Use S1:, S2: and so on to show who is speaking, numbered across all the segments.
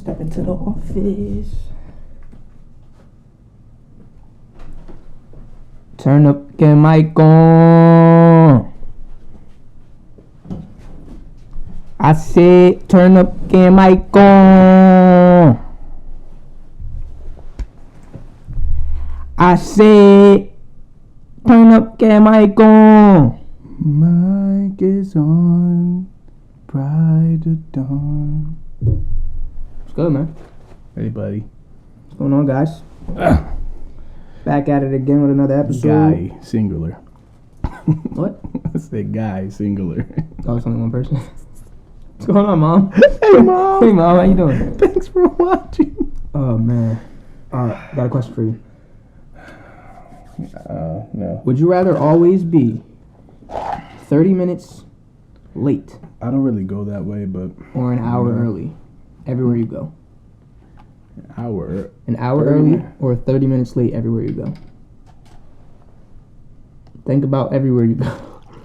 S1: Step into the office. Turn up, get mic on. I said, turn up, get mic on. I said, turn up, get mic on.
S2: Mic is on, bright at dawn.
S1: What's good, man?
S2: Hey, buddy.
S1: What's going on, guys? Back at it again with another episode.
S2: Guy, singular.
S1: What?
S2: I said guy, singular.
S1: Oh, it's only one person. What's going on, Mom?
S2: Hey, Mom.
S1: Hey, Mom, how you doing?
S2: Thanks for watching.
S1: Oh, man. Alright, got a question for you.
S2: No.
S1: Would you rather always be 30 minutes late
S2: I don't really go that way, but
S1: or an hour
S2: No.
S1: early everywhere you go?
S2: hour.
S1: An hour
S2: 30
S1: early
S2: minutes.
S1: or 30 minutes late everywhere you go? Think about everywhere you go.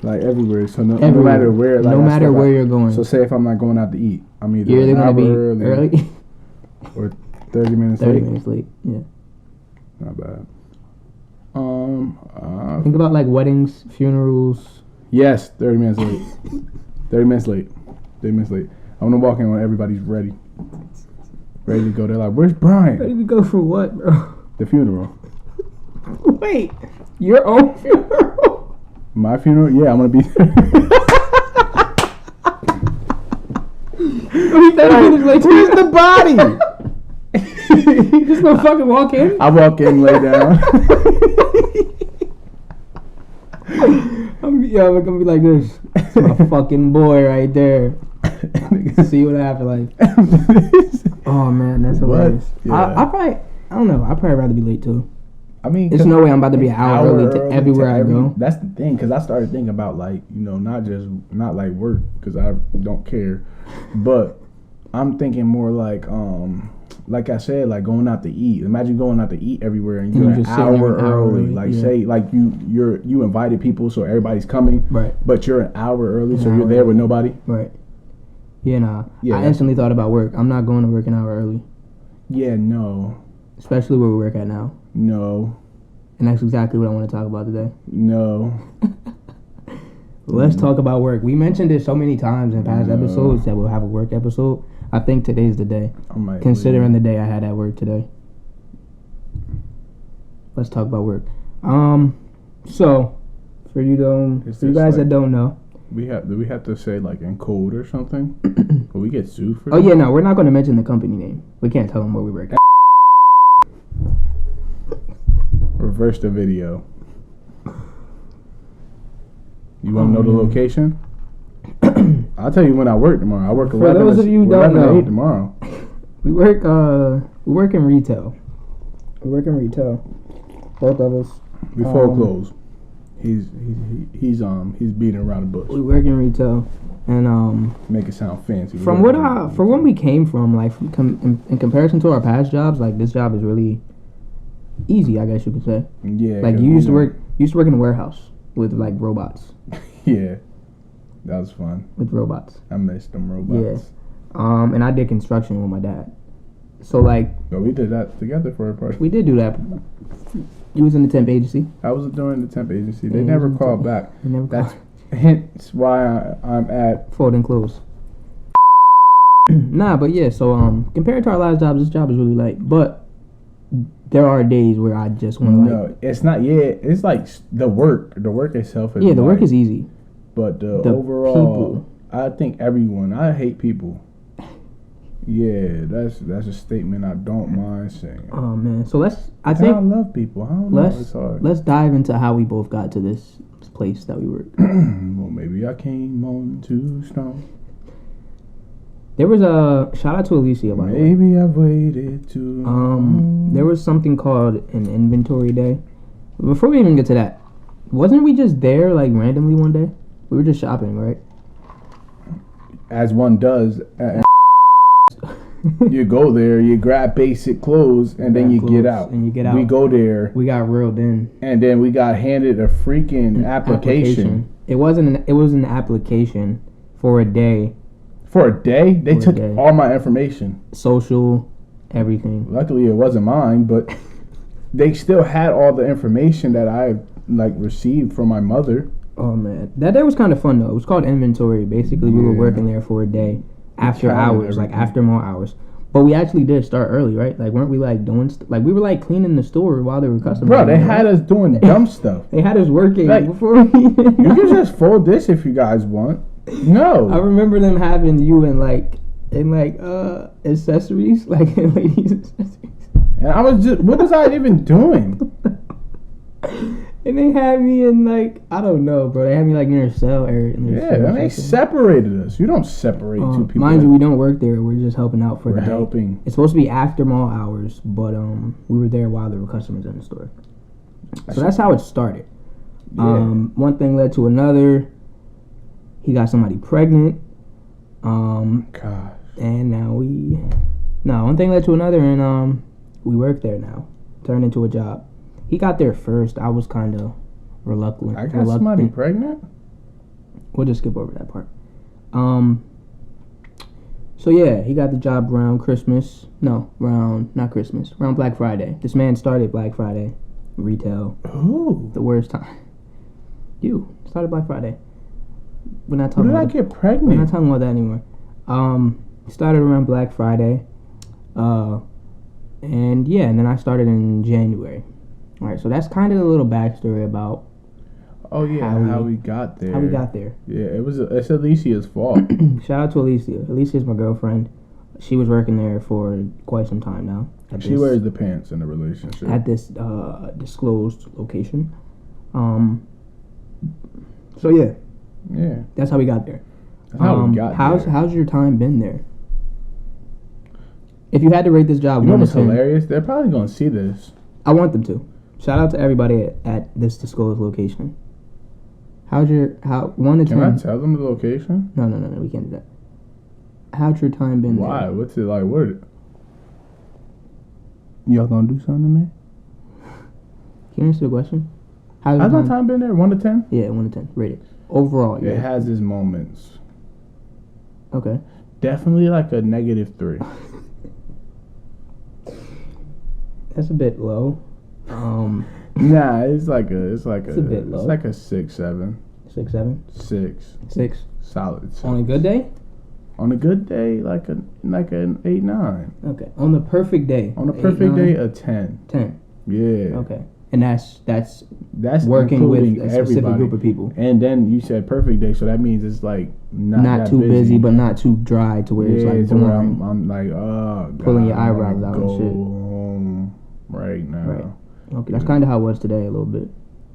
S2: Like everywhere. So no
S1: Everywhere.
S2: matter where. Like,
S1: no
S2: I
S1: matter
S2: swear,
S1: where
S2: like,
S1: you're going.
S2: So say if I'm not going out to eat, I'm either
S1: You're either
S2: an
S1: going to
S2: hour
S1: be early
S2: or 30 minutes
S1: 30
S2: late.
S1: minutes late. Yeah.
S2: Not bad.
S1: Think about like weddings, funerals.
S2: Yes, 30 minutes late. 30 minutes late. 30 minutes late. I want to walk in when everybody's ready. Ready to go. They're like, where's Brian?
S1: Ready to go for what, bro?
S2: The funeral.
S1: Wait, your own funeral?
S2: My funeral? Yeah, I'm going to be there.
S1: 30 minutes late.
S2: Where's the body?
S1: You just gonna fucking walk in?
S2: I walk in, lay down.
S1: I'm gonna be like this. That's my fucking boy right there. See what afterlife. Oh man, that's hilarious.
S2: Yeah.
S1: I don't know. I'd probably rather be late too.
S2: I mean,
S1: There's no way I'm about to be an hour early to everywhere I go.
S2: That's the thing, because I started thinking about, like, not like work, because I don't care, but I'm thinking more like I said, like going out to eat. Imagine going out to eat everywhere and you're an hour early. Like
S1: yeah.
S2: say, like you invited people, so everybody's coming,
S1: Right.
S2: but you're an hour early, so
S1: An
S2: you're
S1: hour
S2: there with
S1: early.
S2: nobody.
S1: Right. Yeah, nah.
S2: Yeah,
S1: I instantly thought about work. I'm not going to work an hour early,
S2: Yeah, no,
S1: especially where we work at now.
S2: no,
S1: And that's exactly what I want to talk about today.
S2: no.
S1: Let's talk about work. We mentioned it so many times in past
S2: No.
S1: episodes that we'll have a work episode. I think today's the day.
S2: I might
S1: Considering
S2: leave.
S1: the day I had at work today. Let's talk about work. So for you
S2: Is
S1: for you
S2: this
S1: guys
S2: like-
S1: that don't know.
S2: Do we have to say like in code or something? Will we get sued for
S1: Oh
S2: that?
S1: yeah, no, we're not going to mention the company name. We can't tell them where we work at.
S2: Reverse the video. You want to know the location? I'll tell you when I work tomorrow. I work
S1: For
S2: 11
S1: those
S2: to,
S1: of you who
S2: 11
S1: don't
S2: to
S1: know.
S2: 8 tomorrow.
S1: We work in retail. We work in retail. Both of us.
S2: Before close. He's beating around the bush.
S1: We work in retail, and
S2: Make it sound fancy.
S1: from when we came from, like in comparison to our past jobs, like this job is really easy, I guess you could say.
S2: Yeah.
S1: Like
S2: 'cause
S1: you used to
S2: know-
S1: work in a warehouse with like robots.
S2: Yeah. That was fun.
S1: With robots.
S2: I missed them robots.
S1: And I did construction with my dad. So like
S2: But we did that together for a part.
S1: we did do that. You was in the temp agency.
S2: I was during the temp agency. They
S1: Yeah,
S2: never
S1: you
S2: called
S1: did.
S2: back.
S1: You never
S2: That's hence why I'm at.
S1: fold and close. Nah, but yeah. So compared to our last jobs, this job is really light. But there are days where I just want to
S2: No, it's not. Yeah, it's like the work. The work itself is.
S1: yeah, the work
S2: light,
S1: is easy.
S2: But the
S1: the
S2: overall,
S1: people.
S2: I think everyone. I hate people. Yeah, that's a statement I don't mind saying.
S1: Oh man. So I
S2: I
S1: think
S2: love people. I don't know. It's hard.
S1: let's dive into how we both got to this place that we work.
S2: Well, maybe I came on too strong.
S1: There was a shout out to Alicia by the way.
S2: Maybe I've waited too long.
S1: There was something called an inventory day. Before we even get to that, wasn't we just there like randomly one day? We were just shopping, right?
S2: As one does. You go there, you grab basic clothes, and then you get out.
S1: And you get out.
S2: We go there,
S1: We got reeled in.
S2: and then we got handed a freaking application
S1: It was an application for a day
S2: For a day, they
S1: For a
S2: took
S1: day.
S2: all my information.
S1: Social, everything.
S2: Luckily, it wasn't mine, but they still had all the information that I like received from my mother.
S1: Oh man, that day was kind of fun though. It was called inventory. Basically, we were
S2: Yeah.
S1: working there for a day after
S2: counted
S1: hours, like
S2: everything.
S1: after more hours. But we actually did start early, right? Like, weren't we like doing like we were like cleaning the store while they were customers?
S2: Bro, they had us doing dumb stuff.
S1: They had us working
S2: Like,
S1: before we.
S2: You can just fold this if you guys want. No.
S1: I remember them having you in like accessories, like in ladies accessories.
S2: And I was just, what was I even doing?
S1: And they had me in like, I don't know, bro. They had me like near a cell area.
S2: Yeah, and they separated us. You don't separate two people.
S1: Mind you, we don't work there. We're just helping out for
S2: We're
S1: the day.
S2: helping.
S1: It's supposed to be after mall hours, but we were there while there were customers in the store. So that's how it started.
S2: Yeah.
S1: One thing led to another. He got somebody pregnant.
S2: Gosh.
S1: And now one thing led to another, and we work there now. Turned into a job. He got there first. I was kind of reluctant.
S2: I got somebody pregnant?
S1: We'll just skip over that part. So yeah, he got the job around Christmas. No, not Christmas. Around Black Friday. This man started Black Friday retail.
S2: Ooh.
S1: The worst time. You started Black Friday. We're not
S2: When
S1: talking.
S2: did I
S1: about
S2: get
S1: We're not
S2: pregnant?
S1: talking about that anymore. Started around Black Friday. And yeah, and then I started in January. All right, so that's kind of a little backstory about
S2: Oh yeah,
S1: how
S2: how
S1: we-
S2: we got there.
S1: how we got there.
S2: Yeah, it's Alicia's fault.
S1: Shout out to Alicia. Alicia's my girlfriend. She was working there for quite some time now.
S2: She wears the pants in the relationship.
S1: At this disclosed location. So yeah,
S2: Yeah,
S1: that's how we got there.
S2: that's how we got there.
S1: How's your time been there? If you had to rate this job,
S2: You know
S1: 1 to
S2: what's
S1: 10,
S2: hilarious? They're probably gonna see this.
S1: I want them to. Shout out to everybody at this disclosed location. How's your 1 to 10?
S2: Can I tell them the location?
S1: No, we can't do that. How's your time been
S2: Why?
S1: there?
S2: What's it like? What? Y'all gonna do something to me?
S1: Can you answer the question? How's
S2: How's
S1: your
S2: my time been there? 1 to 10?
S1: Yeah, 1 to 10. Rate it. Overall,
S2: It
S1: yeah.
S2: has its moments.
S1: Okay.
S2: Definitely like a -3.
S1: That's a bit low.
S2: Nah, it's like a
S1: It's a bit low.
S2: It's like a 6, 7,
S1: 6, 7,
S2: 6,
S1: 6.
S2: solid. Six.
S1: On a good day?
S2: On a good day, like an 8, 9.
S1: Okay. On the perfect day?
S2: On a
S1: 8,
S2: perfect
S1: 9,
S2: day, a 10.
S1: 10.
S2: Yeah.
S1: Okay. And that's
S2: That's
S1: working with
S2: including
S1: a specific
S2: everybody.
S1: group of people.
S2: And then you said perfect day, so that means it's like not that
S1: Not too busy, but not too dry to where it's like
S2: to where
S1: boring.
S2: I'm like, oh, God,
S1: Pulling your
S2: I wanna
S1: eyebrows out and
S2: go
S1: shit.
S2: home right now.
S1: Right. Okay, that's kind of how it was today a little bit.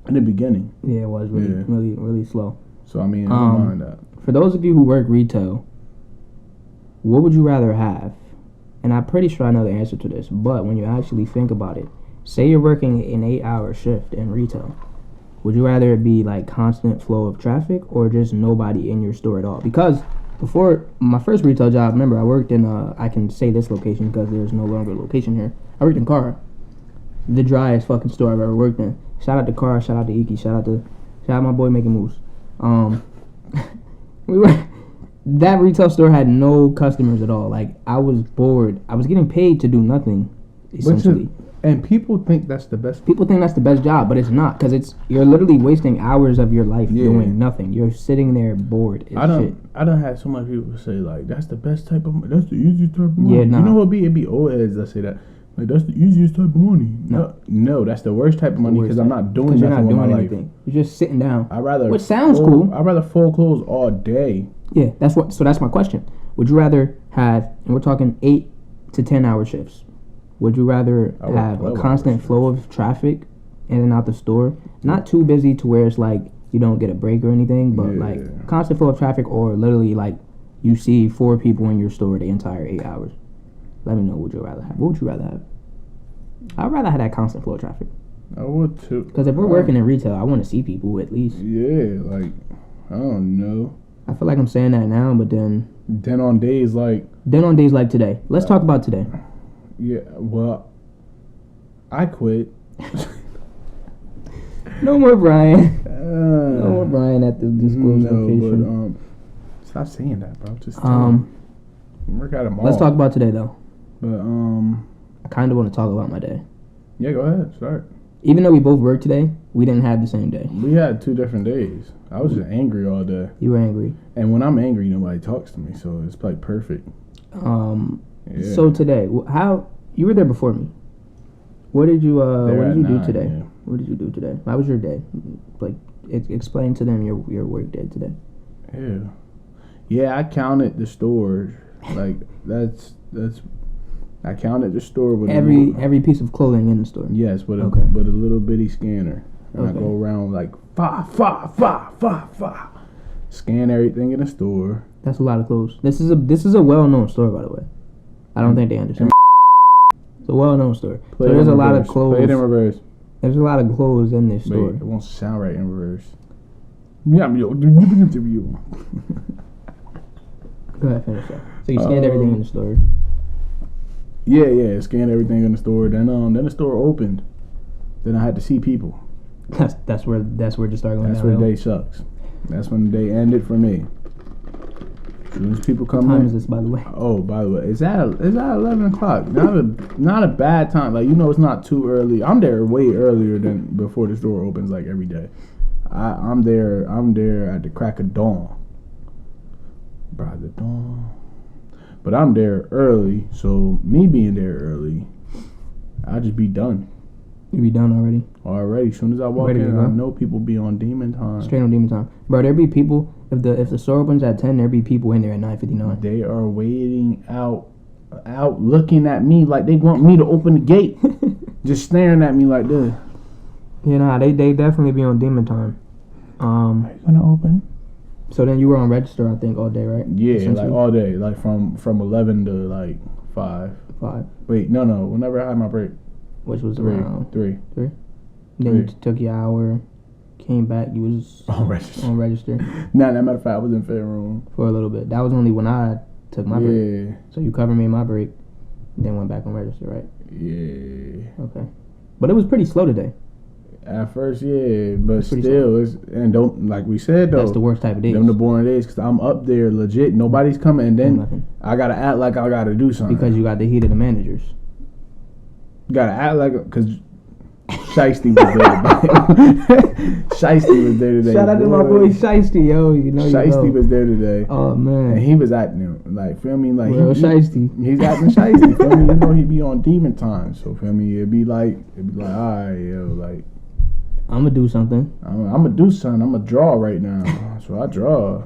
S2: In the beginning,
S1: Yeah, it was really,
S2: Yeah.
S1: really, really slow.
S2: so I mean, I don't mind that.
S1: For those of you who work retail, what would you rather have? And I'm pretty sure I know the answer to this, but when you actually think about it, say you're working an 8-hour shift in retail, would you rather it be like constant flow of traffic or just nobody in your store at all? Because before my first retail job, remember I worked in I can say this location because there's no longer a location here. I worked in Cara, the driest fucking store I've ever worked in. Shout out to Cara, shout out to Iki, shout out my boy making moves. That retail store had no customers at all. Like, I was bored. I was getting paid to do nothing, essentially.
S2: And people think that's the best.
S1: People think that's the best job, but it's not, because you're literally wasting hours of your life
S2: Yeah.
S1: doing nothing. You're sitting there bored as shit.
S2: I don't have so much people say like that's the best type of that's the easiest type of money.
S1: Yeah, nah.
S2: You know what it'd be old heads that say that. Like that's the easiest type of money. No, that's the worst type of money because I'm not doing
S1: You're
S2: nothing
S1: not
S2: with my
S1: doing
S2: life.
S1: anything. You're just sitting down.
S2: I rather
S1: Which sounds cool.
S2: I'd rather fold clothes all day.
S1: Yeah, so that's my question. Would you rather have, and we're talking 8 to 10 hour shifts, would you rather
S2: I work
S1: have a
S2: 12
S1: constant
S2: hour
S1: flow of traffic in and out the store, not too busy to where it's like you don't get a break or anything, but
S2: Yeah.
S1: like constant flow of traffic, or literally like you see 4 people in your store the entire 8 hours? Let me know what you'd rather have. What would you rather have? I'd rather have that constant flow of traffic.
S2: I would too.
S1: Because if we're working in retail, I want to see people at least.
S2: Yeah, like I don't know.
S1: I feel like I'm saying that now, but then
S2: On days like
S1: on days like today, let's talk about today.
S2: yeah, well, I quit.
S1: No more Brian. No more Brian at the disclosed location.
S2: But Stop saying that, bro. Just work out them all.
S1: Let's talk about today though.
S2: But
S1: I kind of want to talk about my day.
S2: yeah, go ahead. Start.
S1: Even though we both worked today, we didn't have the same day.
S2: We had 2 different days. I was just angry all day,
S1: You were angry.
S2: and when I'm angry, nobody talks to me, so it's like perfect. Yeah.
S1: So today, how you were there before me? What did you
S2: There
S1: What
S2: at
S1: did you do
S2: 9,
S1: today?
S2: yeah.
S1: What did you do today? How was your day? Like, explain to them your work day today.
S2: Yeah, I counted the stores. Like that's. I counted the store with
S1: Every piece of clothing in the store.
S2: yes, with a
S1: Okay.
S2: with a little bitty scanner, and
S1: Okay.
S2: I go around like fa. Scan everything in the store.
S1: That's a lot of clothes. This is a well-known store, by the way. I don't think they understand. It's a well-known store.
S2: Play
S1: So
S2: it
S1: there's
S2: in
S1: a lot of
S2: reverse. Play it in
S1: clothes.
S2: reverse.
S1: There's a lot of clothes in this
S2: Wait,
S1: store.
S2: it won't sound right in reverse. Yeah, you.
S1: Go ahead, finish that. So you scanned everything in the store.
S2: Yeah. Scanned everything in the store. Then the store opened. Then I had to see people.
S1: That's where it just started going
S2: That's where the
S1: downhill.
S2: day sucks. That's when the day ended for me. As soon as people
S1: What
S2: come
S1: time
S2: in.
S1: is this, by the way?
S2: Oh, by the way, it's at 11 o'clock. Not a bad time. Like, it's not too early. I'm there way earlier than before the store opens. Like every day, I'm there at the crack of dawn. By the dawn. But I'm there early, so me being there early, I'll just be done
S1: You be done already?
S2: already. As soon as I walk
S1: Ready to
S2: in,
S1: go?
S2: I know people be on demon time.
S1: Straight on demon time. Bro, there be people, if the store opens at 10, there be people in there at 9:59.
S2: They are waiting out looking at me like they want me to open the gate. Just staring at me like this.
S1: You know, they definitely be on demon time.
S2: Are you gonna open?
S1: So then you were on register, I think, all day, right?
S2: Yeah,
S1: Essentially.
S2: like all day, like from 11 to like 5.
S1: 5,
S2: Wait, no. Whenever I had my break,
S1: which was
S2: 3.
S1: around
S2: 3.
S1: Then you
S2: 3.
S1: took your hour, came back, you was
S2: On register.
S1: on register
S2: Nah, that matter of fact, I was in fair room.
S1: for a little bit. That was only when I took my break.
S2: Yeah,
S1: So you covered me in my break, then went back on register, right?
S2: yeah.
S1: Okay. But it was pretty slow today.
S2: At first, yeah, but
S1: Pretty
S2: still, don't like we said though.
S1: That's the worst type of days.
S2: Them the boring days because I'm up there legit. Nobody's coming, and then
S1: Nothing.
S2: I gotta act like I gotta do something.
S1: Because you got the heat of the managers.
S2: Gotta act like because Shiesty was there. Shiesty was there today.
S1: Shout out to my boy Shiesty, yo. You know
S2: Shiesty was there today,
S1: Oh
S2: and
S1: man,
S2: he was acting like feel me, like
S1: real Shiesty.
S2: he's acting Shiesty. Feel me, he be on demon time. So feel me, it'd be like all right, yo, like
S1: I'm gonna do something.
S2: I'm gonna do something. I'm gonna draw right now. So I draw.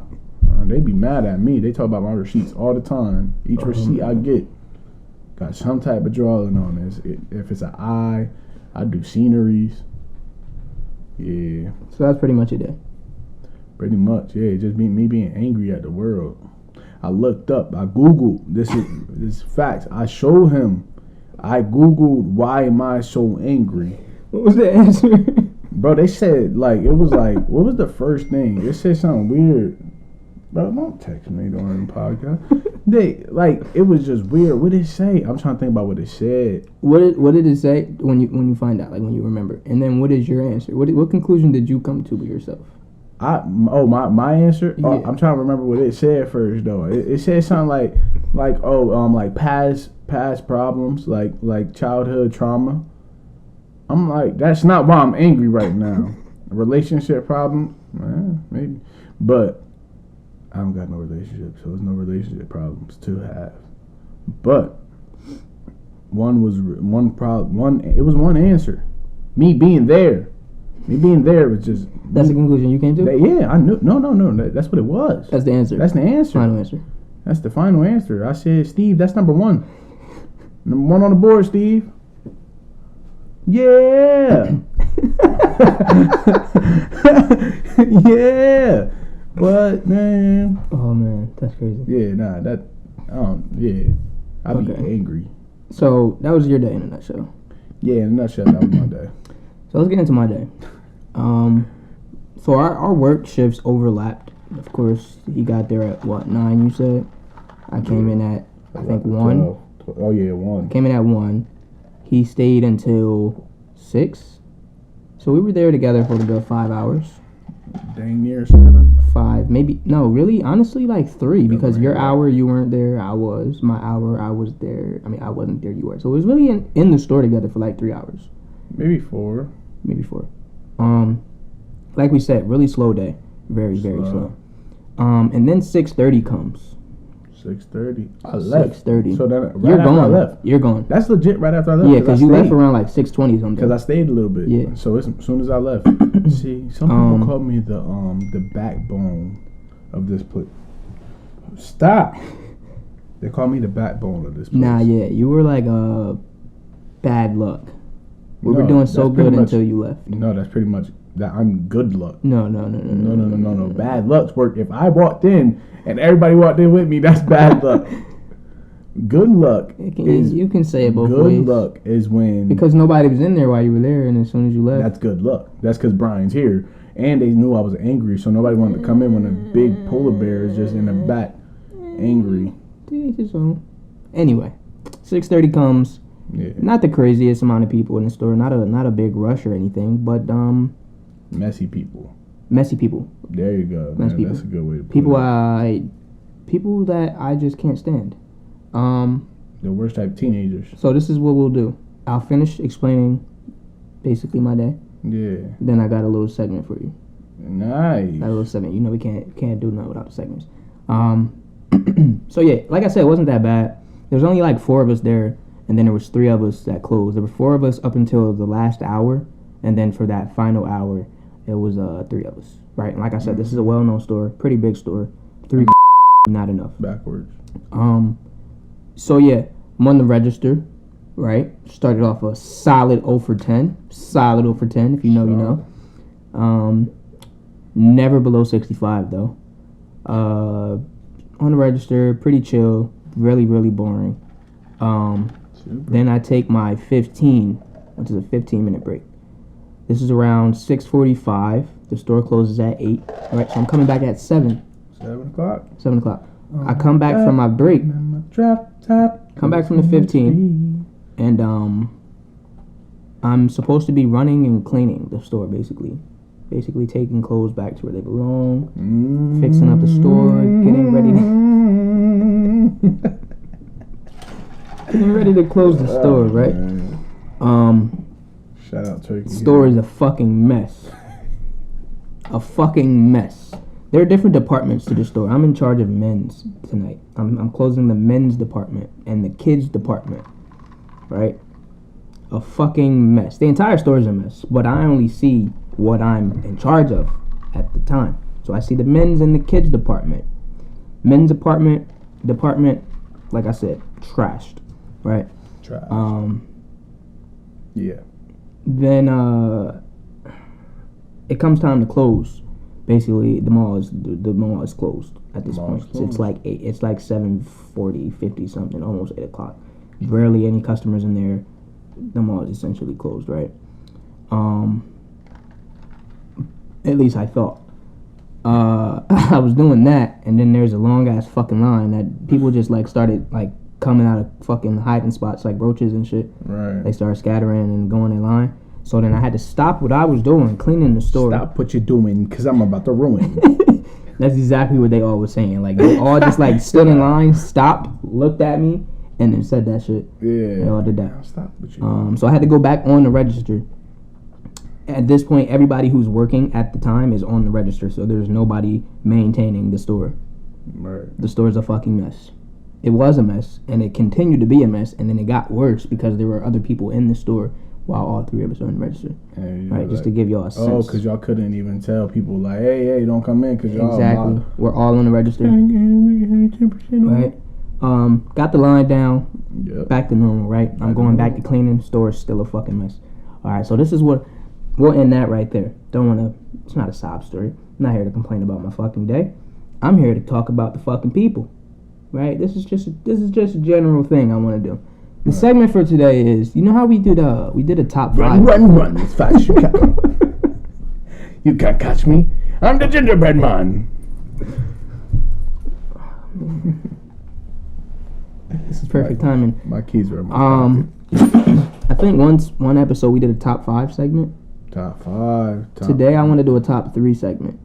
S2: They be mad at me. They talk about my receipts all the time. Each receipt I get got some type of drawing on it. If it's an eye, I do sceneries. Yeah,
S1: So that's pretty much it there.
S2: pretty much. Yeah, just me being angry at the world. I looked up. I googled. This is facts. I showed him. I googled why am I so angry.
S1: What was the answer?
S2: Bro, they said like it was like what was the first thing? It said something weird. Bro, don't text me during the podcast. They like it was just weird. What did it say? I'm trying to think about what it said.
S1: What did it say when you find out, like when you remember? And then what is your answer? What conclusion did you come to with yourself?
S2: My answer. Oh,
S1: Yeah.
S2: I'm trying to remember what it said first though. It said something like past problems like childhood trauma. I'm like that's not why I'm angry right now. A relationship problem, maybe, but I don't got no relationship, so there's no relationship problems to have. But it was one answer. Me being there was just.
S1: That's the conclusion you came to?
S2: Yeah, I knew. No. That's what it was.
S1: That's the answer.
S2: That's the answer.
S1: Final answer.
S2: That's the final answer. I said, Steve, that's number 1. Number 1 on the board, Steve. Yeah. Yeah. But man.
S1: Oh man, that's crazy.
S2: Yeah, yeah. I'd be
S1: Okay.
S2: angry.
S1: So that was your day in a nutshell.
S2: Yeah, in a nutshell, that was my day.
S1: So let's get into my day. So our work shifts overlapped. Of course, he got there at 9? You said. I came in at I think 1.
S2: 12. Oh yeah, 1.
S1: Came in at 1. He stayed until 6. So we were there together for about 5 hours.
S2: Dang near 7.
S1: 5, maybe. No, really, honestly, like 3, because your
S2: right.
S1: hour you weren't there, I was. My hour I was there. I mean, I wasn't there, you were. So it was really in the store together for like 3 hours,
S2: Maybe 4.
S1: maybe 4. Like we said, really slow day, very slow. And then 6:30 comes.
S2: 6:30. I left.
S1: 6:30.
S2: So then
S1: You're
S2: after I
S1: going.
S2: left.
S1: You're going.
S2: That's legit right after I left.
S1: Yeah, because you left
S2: stayed.
S1: around like 6:20 something.
S2: Because I stayed a little bit.
S1: Yeah.
S2: So as soon as I left, see, some people call me the backbone of this place. Stop. They call me the backbone of this place.
S1: Nah, yeah, you were like bad luck. We were
S2: No,
S1: doing so
S2: that's pretty
S1: good
S2: much-
S1: until you left.
S2: No, that's pretty much that. I'm good luck.
S1: No.
S2: No. Bad luck's work. If I walked in and everybody walked in with me, that's bad luck. Good luck is
S1: You can say it both
S2: good
S1: ways.
S2: luck is when
S1: Because nobody was in there while you were there, and as soon as you left,
S2: that's good luck. That's because Brian's here, and they knew I was angry, so nobody wanted to come in when a big polar bear is just in the back, angry.
S1: to each his own. Anyway, 6:30 comes.
S2: Yeah,
S1: Not the craziest amount of people in the store. Not a big rush or anything, but
S2: messy people.
S1: messy people.
S2: There you go.
S1: Nice
S2: Man,
S1: people.
S2: that's a good way to put
S1: People
S2: it.
S1: people that I just can't stand.
S2: The worst type of teenagers.
S1: So this is what we'll do. I'll finish explaining basically my day.
S2: Yeah,
S1: Then I got a little segment for you.
S2: nice.
S1: Got a little segment. You know we can't do nothing without the segments. So yeah, like I said, it wasn't that bad. There was only like 4 of us there, and then there was 3 of us that closed. There were 4 of us up until the last hour, and then for that final hour, it was 3 of us. Right, and like I said, this is a well-known store, pretty big store. 3 not enough.
S2: Backwards.
S1: So yeah, I'm on the register, right? Started off a solid 0 for 10. Solid 0 for 10, if you know, you know. Never below 65 though. On the register, pretty chill, really boring. Then I take my 15, which is a 15-minute break. This is around 6:45. The store closes at 8. All right, so I'm coming back at 7.
S2: 7 o'clock.
S1: 7 o'clock. I come back from my break. Come back from the 15, and I'm supposed to be running and cleaning the store, basically taking clothes back to where they belong, fixing up the store, getting ready to close the store, right?
S2: Shout out Turkey.
S1: Store is a fucking mess. A fucking mess. There are different departments to the store. I'm in charge of men's tonight. I'm closing the men's department and the kids department, right? A fucking mess. The entire store is a mess, but I only see what I'm in charge of at the time. So I see the men's and the kids department. Men's department, like I said, trashed, right?
S2: Trash. Yeah.
S1: Then it comes time to close. Basically, the mall is closed at this point. It's like 8. It's like 7:40, 50 something, almost 8 o'clock. Barely any customers in there. The mall is essentially closed, right? At least I thought. I was doing that, and then there's a long ass fucking line that people just like started like coming out of fucking hiding spots like roaches and shit.
S2: Right.
S1: They started scattering and going in line. So then I had to stop what I was doing, cleaning the store.
S2: Stop what you're doing, because I'm about to ruin.
S1: That's exactly what they all was saying. Like, they all just, like, stood in line, stopped, looked at me, and then said that shit.
S2: Yeah.
S1: They all did that.
S2: Stop what you're doing.
S1: So I had to go back on the register. At this point, everybody who's working at the time is on the register, so there's nobody maintaining the store.
S2: Right.
S1: The store's a fucking mess. It was a mess, and it continued to be a mess, and then it got worse because there were other people in the store while all 3 of us are on the register. Right, just to give y'all a sense.
S2: Oh, because y'all couldn't even tell people, like, hey, don't come in, because y'all...
S1: Exactly. We're all on the register. Right? Got the line down.
S2: Yep.
S1: Back to normal, right? I'm going back to cleaning. Store is still a fucking mess. Alright, so this is what... We'll end that right there. Don't want to... It's not a sob story. I'm not here to complain about my fucking day. I'm here to talk about the fucking people. Right? This is just a general thing I want to do. The segment for today is, you know how we did a top 5?
S2: Run as fast as you can. You can't catch me. I'm the gingerbread man.
S1: This is perfect timing.
S2: My keys are in my
S1: I think one episode we did a top 5 segment.
S2: pocket. Top 5.
S1: Today I want to do a top 3 segment.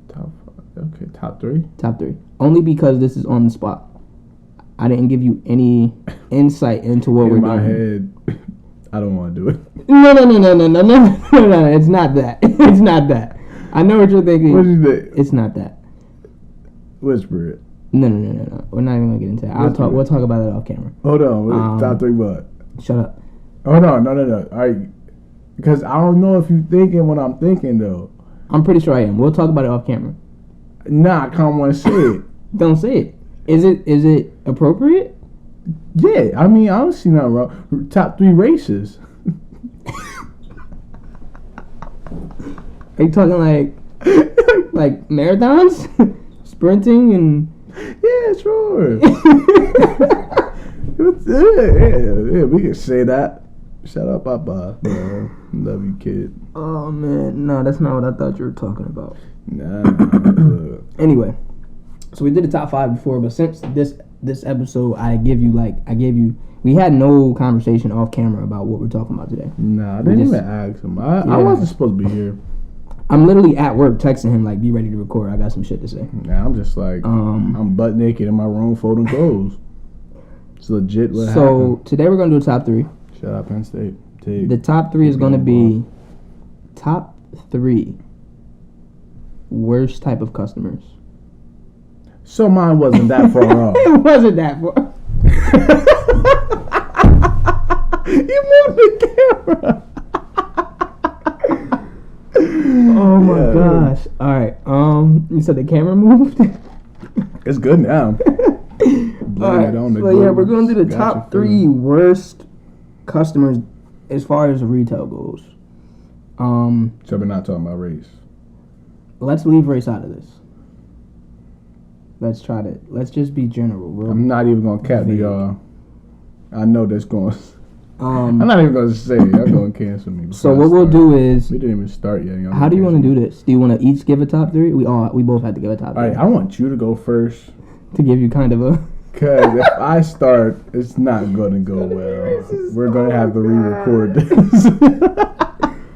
S2: Top 5. Okay, top 3.
S1: Top 3. Only because this is on the spot. I didn't give you any insight into what we're
S2: In my
S1: doing.
S2: head, I don't want to do it.
S1: No. It's not that. It's not that. I know what you're thinking.
S2: What you think?
S1: It's not that.
S2: Whisper it.
S1: No. We're not even gonna get into that. We'll talk about it off camera.
S2: Hold on. Top 3 what?
S1: Shut up.
S2: Hold on. No. All right. Because I don't know if you're thinking what I'm thinking, though.
S1: I'm pretty sure I am. We'll talk about it off camera.
S2: Nah, I kind of want to say it.
S1: Don't say it. Is it appropriate?
S2: Yeah, I mean, I don't see nothing wrong. Top 3 races.
S1: Are you talking like marathons, sprinting, and?
S2: Yeah, sure. yeah, we can say that. Shut up, Papa. Love you, kid.
S1: Oh man, no, that's not what I thought you were talking about.
S2: Nah.
S1: Anyway, so we did the top 5 before, but since this episode, we had no conversation off camera about what we're talking about today.
S2: Nah, I didn't even ask him. I wasn't supposed to be here.
S1: I'm literally at work texting him like, "Be ready to record. I got some shit to say."
S2: Nah, I'm just like, I'm butt naked in my room folding clothes. It's legit what happened.
S1: So today we're gonna do a top 3.
S2: Shout out Penn State.
S1: The top 3 is gonna be top 3 worst type of customers.
S2: So mine wasn't that far off.
S1: It wasn't that far.
S2: You moved the camera.
S1: Oh my gosh. Alright. You said the camera moved?
S2: It's good now.
S1: Alright. So yeah, we're gonna do the top 3 worst customers as far as retail goes.
S2: So we're not talking about race.
S1: Let's leave race out of this. Let's just be general.
S2: I'm not even gonna cap it, y'all. I know that's going.
S1: I'm
S2: not even gonna say it. Y'all gonna cancel me.
S1: So what we'll do is,
S2: we didn't even start yet.
S1: How do you want to do this? Do you want to each give a top 3? We both have to give a top 3.
S2: All right, I want you to go first
S1: to give you kind of a.
S2: Cause if I start, it's not gonna go well. We're gonna have to re-record this.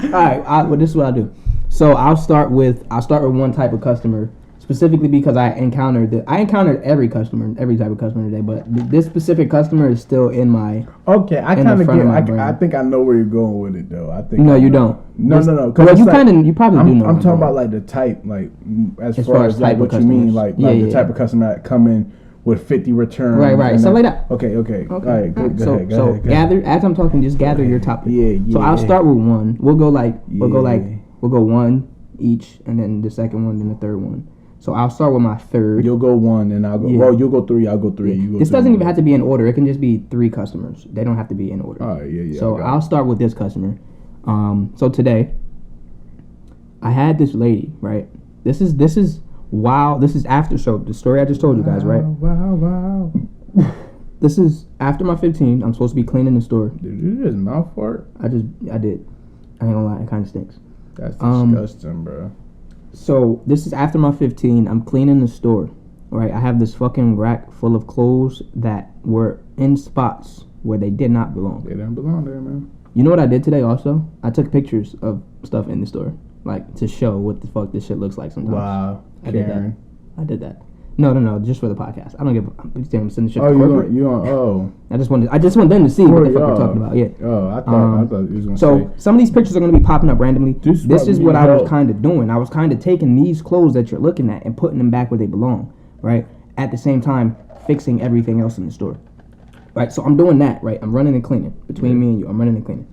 S1: All right. Well, this is what I'll do. So I'll start with one type of customer. Specifically because I encountered every type of customer today, but this specific customer is still in my.
S2: Okay, I kind of get. I think I know where you're going with it, though. I think.
S1: No, you don't.
S2: No.
S1: Well, you probably do know.
S2: I'm talking about like the type, like as far as like what you mean, like the type of customer that come in with 50 returns.
S1: Right. So like that.
S2: Okay. All right. Go ahead.
S1: So gather as I'm talking. Just gather your top.
S2: Yeah.
S1: So I'll start with one. We'll go one each, and then the second one, then the third one. So I'll start with my third.
S2: You'll go 1, and I'll go. Yeah. Well, you'll go 3. I'll go 3.
S1: Yeah. This doesn't even have to be in order. It can just be 3 customers. They don't have to be in order.
S2: All right. Yeah.
S1: So I'll start with this customer. So today, I had this lady. Right. This is wow. This is after. So the story I just told you guys. Right.
S2: Wow.
S1: This is after my 15. I'm supposed to be cleaning the store.
S2: Did you just mouth fart?
S1: I did. I ain't gonna lie. It kind of stinks.
S2: That's disgusting, bro.
S1: So this is after my 15. I'm cleaning the store, right? I have this fucking rack full of clothes that were in spots where they did not belong.
S2: They didn't belong there, man.
S1: You know what I did today also? I took pictures of stuff in the store, like to show what the fuck this shit looks like sometimes.
S2: Wow,
S1: I did that. No, just for the podcast. I don't give a send the shit to
S2: corporate. I
S1: just want them to see what the fuck we're talking about. Yeah.
S2: Oh, I thought you was gonna say.
S1: So some of these pictures are gonna be popping up randomly. This is what I was kind of doing. I was kind of taking these clothes that you're looking at and putting them back where they belong, right? At the same time, fixing everything else in the store, right? So I'm doing that, right? I'm running and cleaning between me and you. I'm running and cleaning.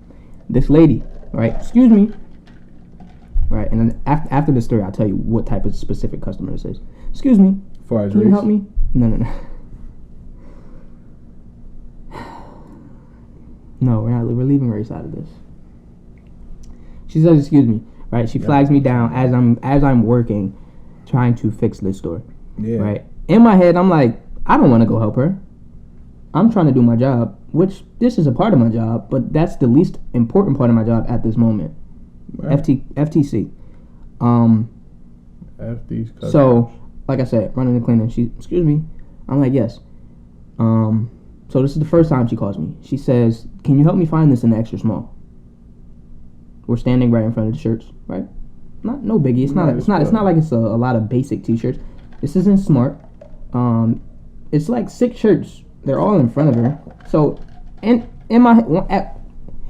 S1: This lady, right? Excuse me. Right, and then after the story, I'll tell you what type of specific customer this is. Excuse me. Can you help me? No. No, we're not. We're leaving race out of this. She says, "Excuse me." Right? She flags me down as I'm working, trying to fix this store.
S2: Yeah.
S1: Right. In my head, I'm like, I don't want to go help her. I'm trying to do my job, which this is a part of my job, but that's the least important part of my job at this moment. Right. FTC.
S2: FTC.
S1: So, like I said, running and cleaning. She, excuse me. I'm like, yes. So this is the first time she calls me. She says, "Can you help me find this in the extra small?" We're standing right in front of the shirts, right? no biggie. It's not. It's not like it's a lot of basic t-shirts. This isn't smart. It's like 6 shirts. They're all in front of her. So, and in my head,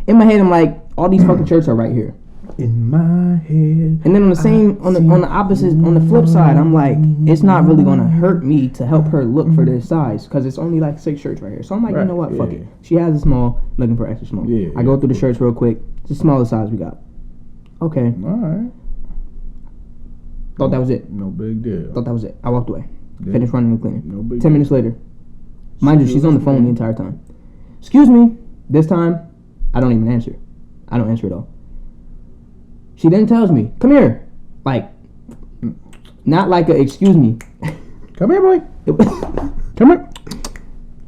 S1: I'm like, all these fucking shirts are right here.
S2: In my head.
S1: And then on the opposite, on the flip side, I'm like, it's not really gonna hurt me to help her look for this size because it's only like 6 shirts right here. So I'm like, you know what? Fuck it. She has a small, looking for extra small. I go through the shirts real quick. It's the smallest size we got. Okay.
S2: All right.
S1: Thought that was it.
S2: No big deal.
S1: Thought that was it. I walked away. Finished running and cleaning.
S2: No big
S1: 10 minutes later. Mind you, she's on the phone the entire time. Excuse me. This time, I don't even answer. I don't answer at all. She then tells me, come here. Like, not like a excuse me.
S2: Come here, boy. Come here.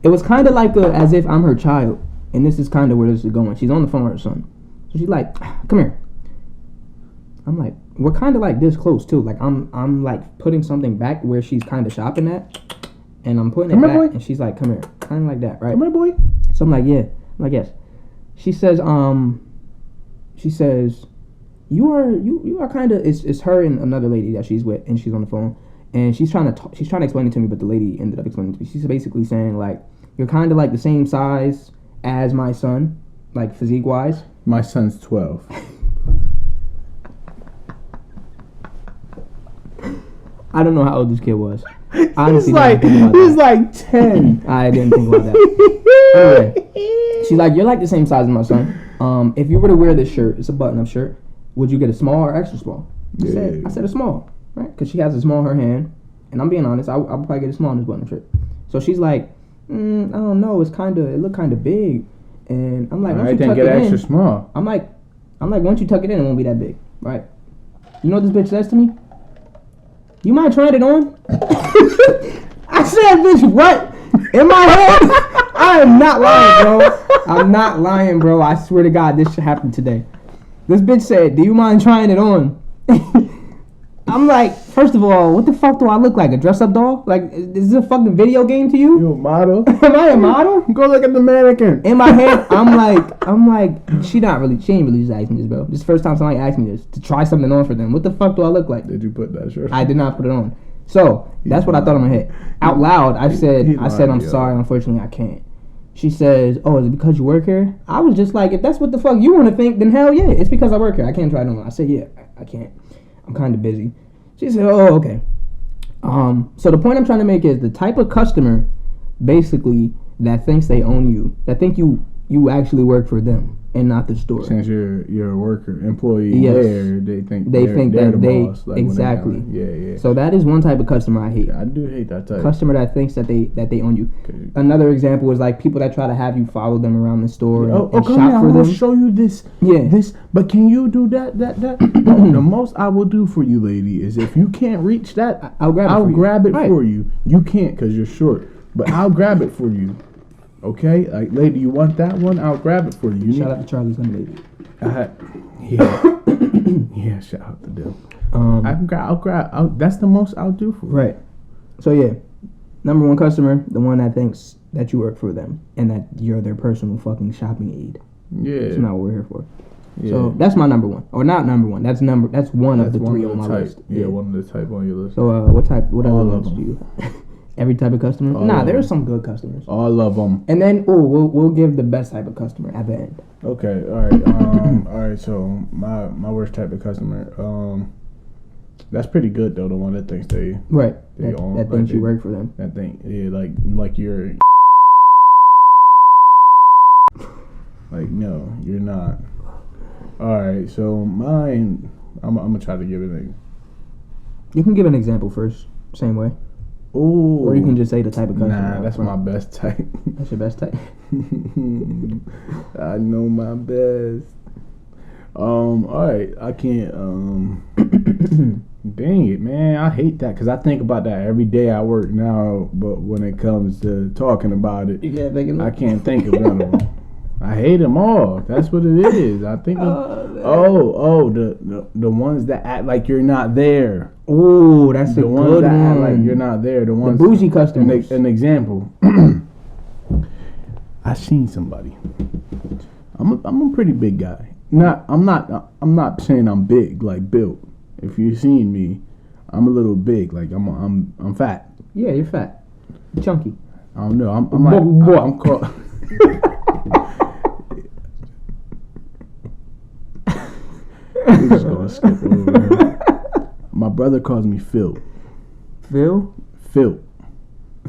S1: It was kind of like as if I'm her child. And this is kind of where this is going. She's on the phone with her son. So she's like, come here. I'm like, we're kind of like this close too. Like I'm like putting something back where she's kind of shopping at. And I'm putting it back. Boy. And she's like, come here. Kind of like that, right?
S2: Come here, boy.
S1: So I'm like, yeah. I'm like, yes. She says, you are kind of, it's her and another lady that she's with, and she's on the phone, and she's trying to explain it to me, but the lady ended up explaining it to me. She's basically saying, like, you're kind of like the same size as my son, like physique wise.
S2: My son's 12.
S1: I don't know how old this kid was.
S2: Honestly, he's like 10.
S1: I didn't think about that. Anyway, she's like, you're like the same size as my son. If you were to wear this shirt, it's a button-up shirt. Would you get a small or extra small? I said a small, right? Because she has a small in her hand, and I'm being honest, I'll probably get a small in this button-up shirt. So she's like, I don't know, it looked kind of big, and I'm like,
S2: once you tuck it in, extra small.
S1: I'm like, once you tuck it in, it won't be that big, right? You know what this bitch says to me? You mind trying it on? I said, bitch, what? In my head? I am not lying, bro. I'm not lying, bro. I swear to God, this shit happened today. This bitch said, do you mind trying it on? I'm like, first of all, what the fuck do I look like? A dress-up doll? Like, is this a fucking video game to you?
S2: You a model?
S1: Am I a model?
S2: Go look at the mannequin.
S1: In my head, I'm like, she ain't really just asked me this, bro. This is the first time somebody asked me this, to try something on for them. What the fuck do I look like?
S2: Did you put that shirt on?
S1: I did not put it on. So, that's what I thought in my head. Out loud, I said, I'm sorry, unfortunately, I can't. She says, oh, is it because you work here? I was just like, if that's what the fuck you want to think, then hell yeah, it's because I work here. I can't try it on. I said, yeah, I can't. I'm kind of busy. She said, oh, okay. So the point I'm trying to make is the type of customer, basically, that thinks they own you, that think you actually work for them and not the store.
S2: Since you're a worker, employee there, they think they're the boss. Like
S1: exactly.
S2: Yeah.
S1: So that is one type of customer I hate.
S2: Yeah, I do hate that type.
S1: Customer that thinks that they own you. Another example is like people that try to have you follow them around the store and shop for them.
S2: I want to show you this. Yeah. This, but can you do that? The most I will do for you, lady, is if you can't reach that, I'll grab it for you. You can't because you're short, but I'll grab it for you. Okay, like, lady, you want that one? I'll grab it for you.
S1: Shout out to Charlie's Young Lady.
S2: Yeah, shout out to them. I'll grab. That's the most I'll do for you.
S1: Right. So yeah, number one customer, the one that thinks that you work for them and that you're their personal fucking shopping aid.
S2: Yeah,
S1: that's not what we're here for. Yeah. So that's my number one, or not number one. That's one of the three on my list.
S2: Yeah, one of the type on your list.
S1: So what other ones do you have? Every type of customer? Nah, there are some good customers.
S2: All of them.
S1: And then, we'll give the best type of customer at the end.
S2: Okay, all right. All right, so my worst type of customer, that's pretty good, though, the one that thinks they own.
S1: That thinks you work for them.
S2: That think, yeah, like you're... Like, no, you're not. All right, so mine, I'm going to try to give it
S1: You can give an example first, same way.
S2: Ooh.
S1: Or you can just say the type of customer.
S2: Nah, that's my best type.
S1: That's your best type?
S2: I know my best. Alright, I can't, dang it, man, I hate that, because I think about that every day I work now, but when it comes to talking about it, I can't think of none of them. I hate them all. That's what it is. I think the ones that act like you're not there.
S1: Oh, that's the
S2: ones that act like you're not there. The ones,
S1: the bougie customers.
S2: An example. I seen somebody. I'm a pretty big guy. I'm not saying I'm big, like built. If you've seen me, I'm a little big. Like I'm fat.
S1: Yeah, you're fat, chunky.
S2: I don't know. I'm like I'm called. We're just gonna skip over it. My brother calls me Phil.
S1: Phil.
S2: Phil.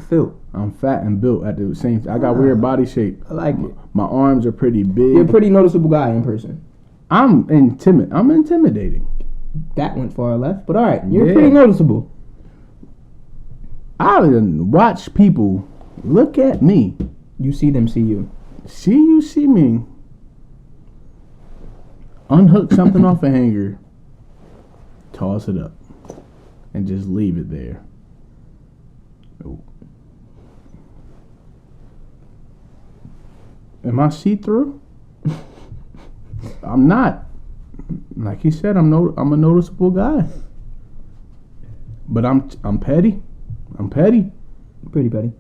S1: Phil.
S2: I'm fat and built at the same time. I got weird body shape.
S1: I like it.
S2: My arms are pretty big.
S1: You're a pretty noticeable guy in person.
S2: I'm intimidating.
S1: That went far left, but all right, you're
S2: Yeah.
S1: pretty noticeable.
S2: I watch people look at me.
S1: You see them see you.
S2: See me. Unhook something off a hanger. Toss it up. And just leave it there. Oh. Am I see-through? I'm not. Like he said, I'm a noticeable guy. But I'm petty. I'm petty.
S1: Pretty petty.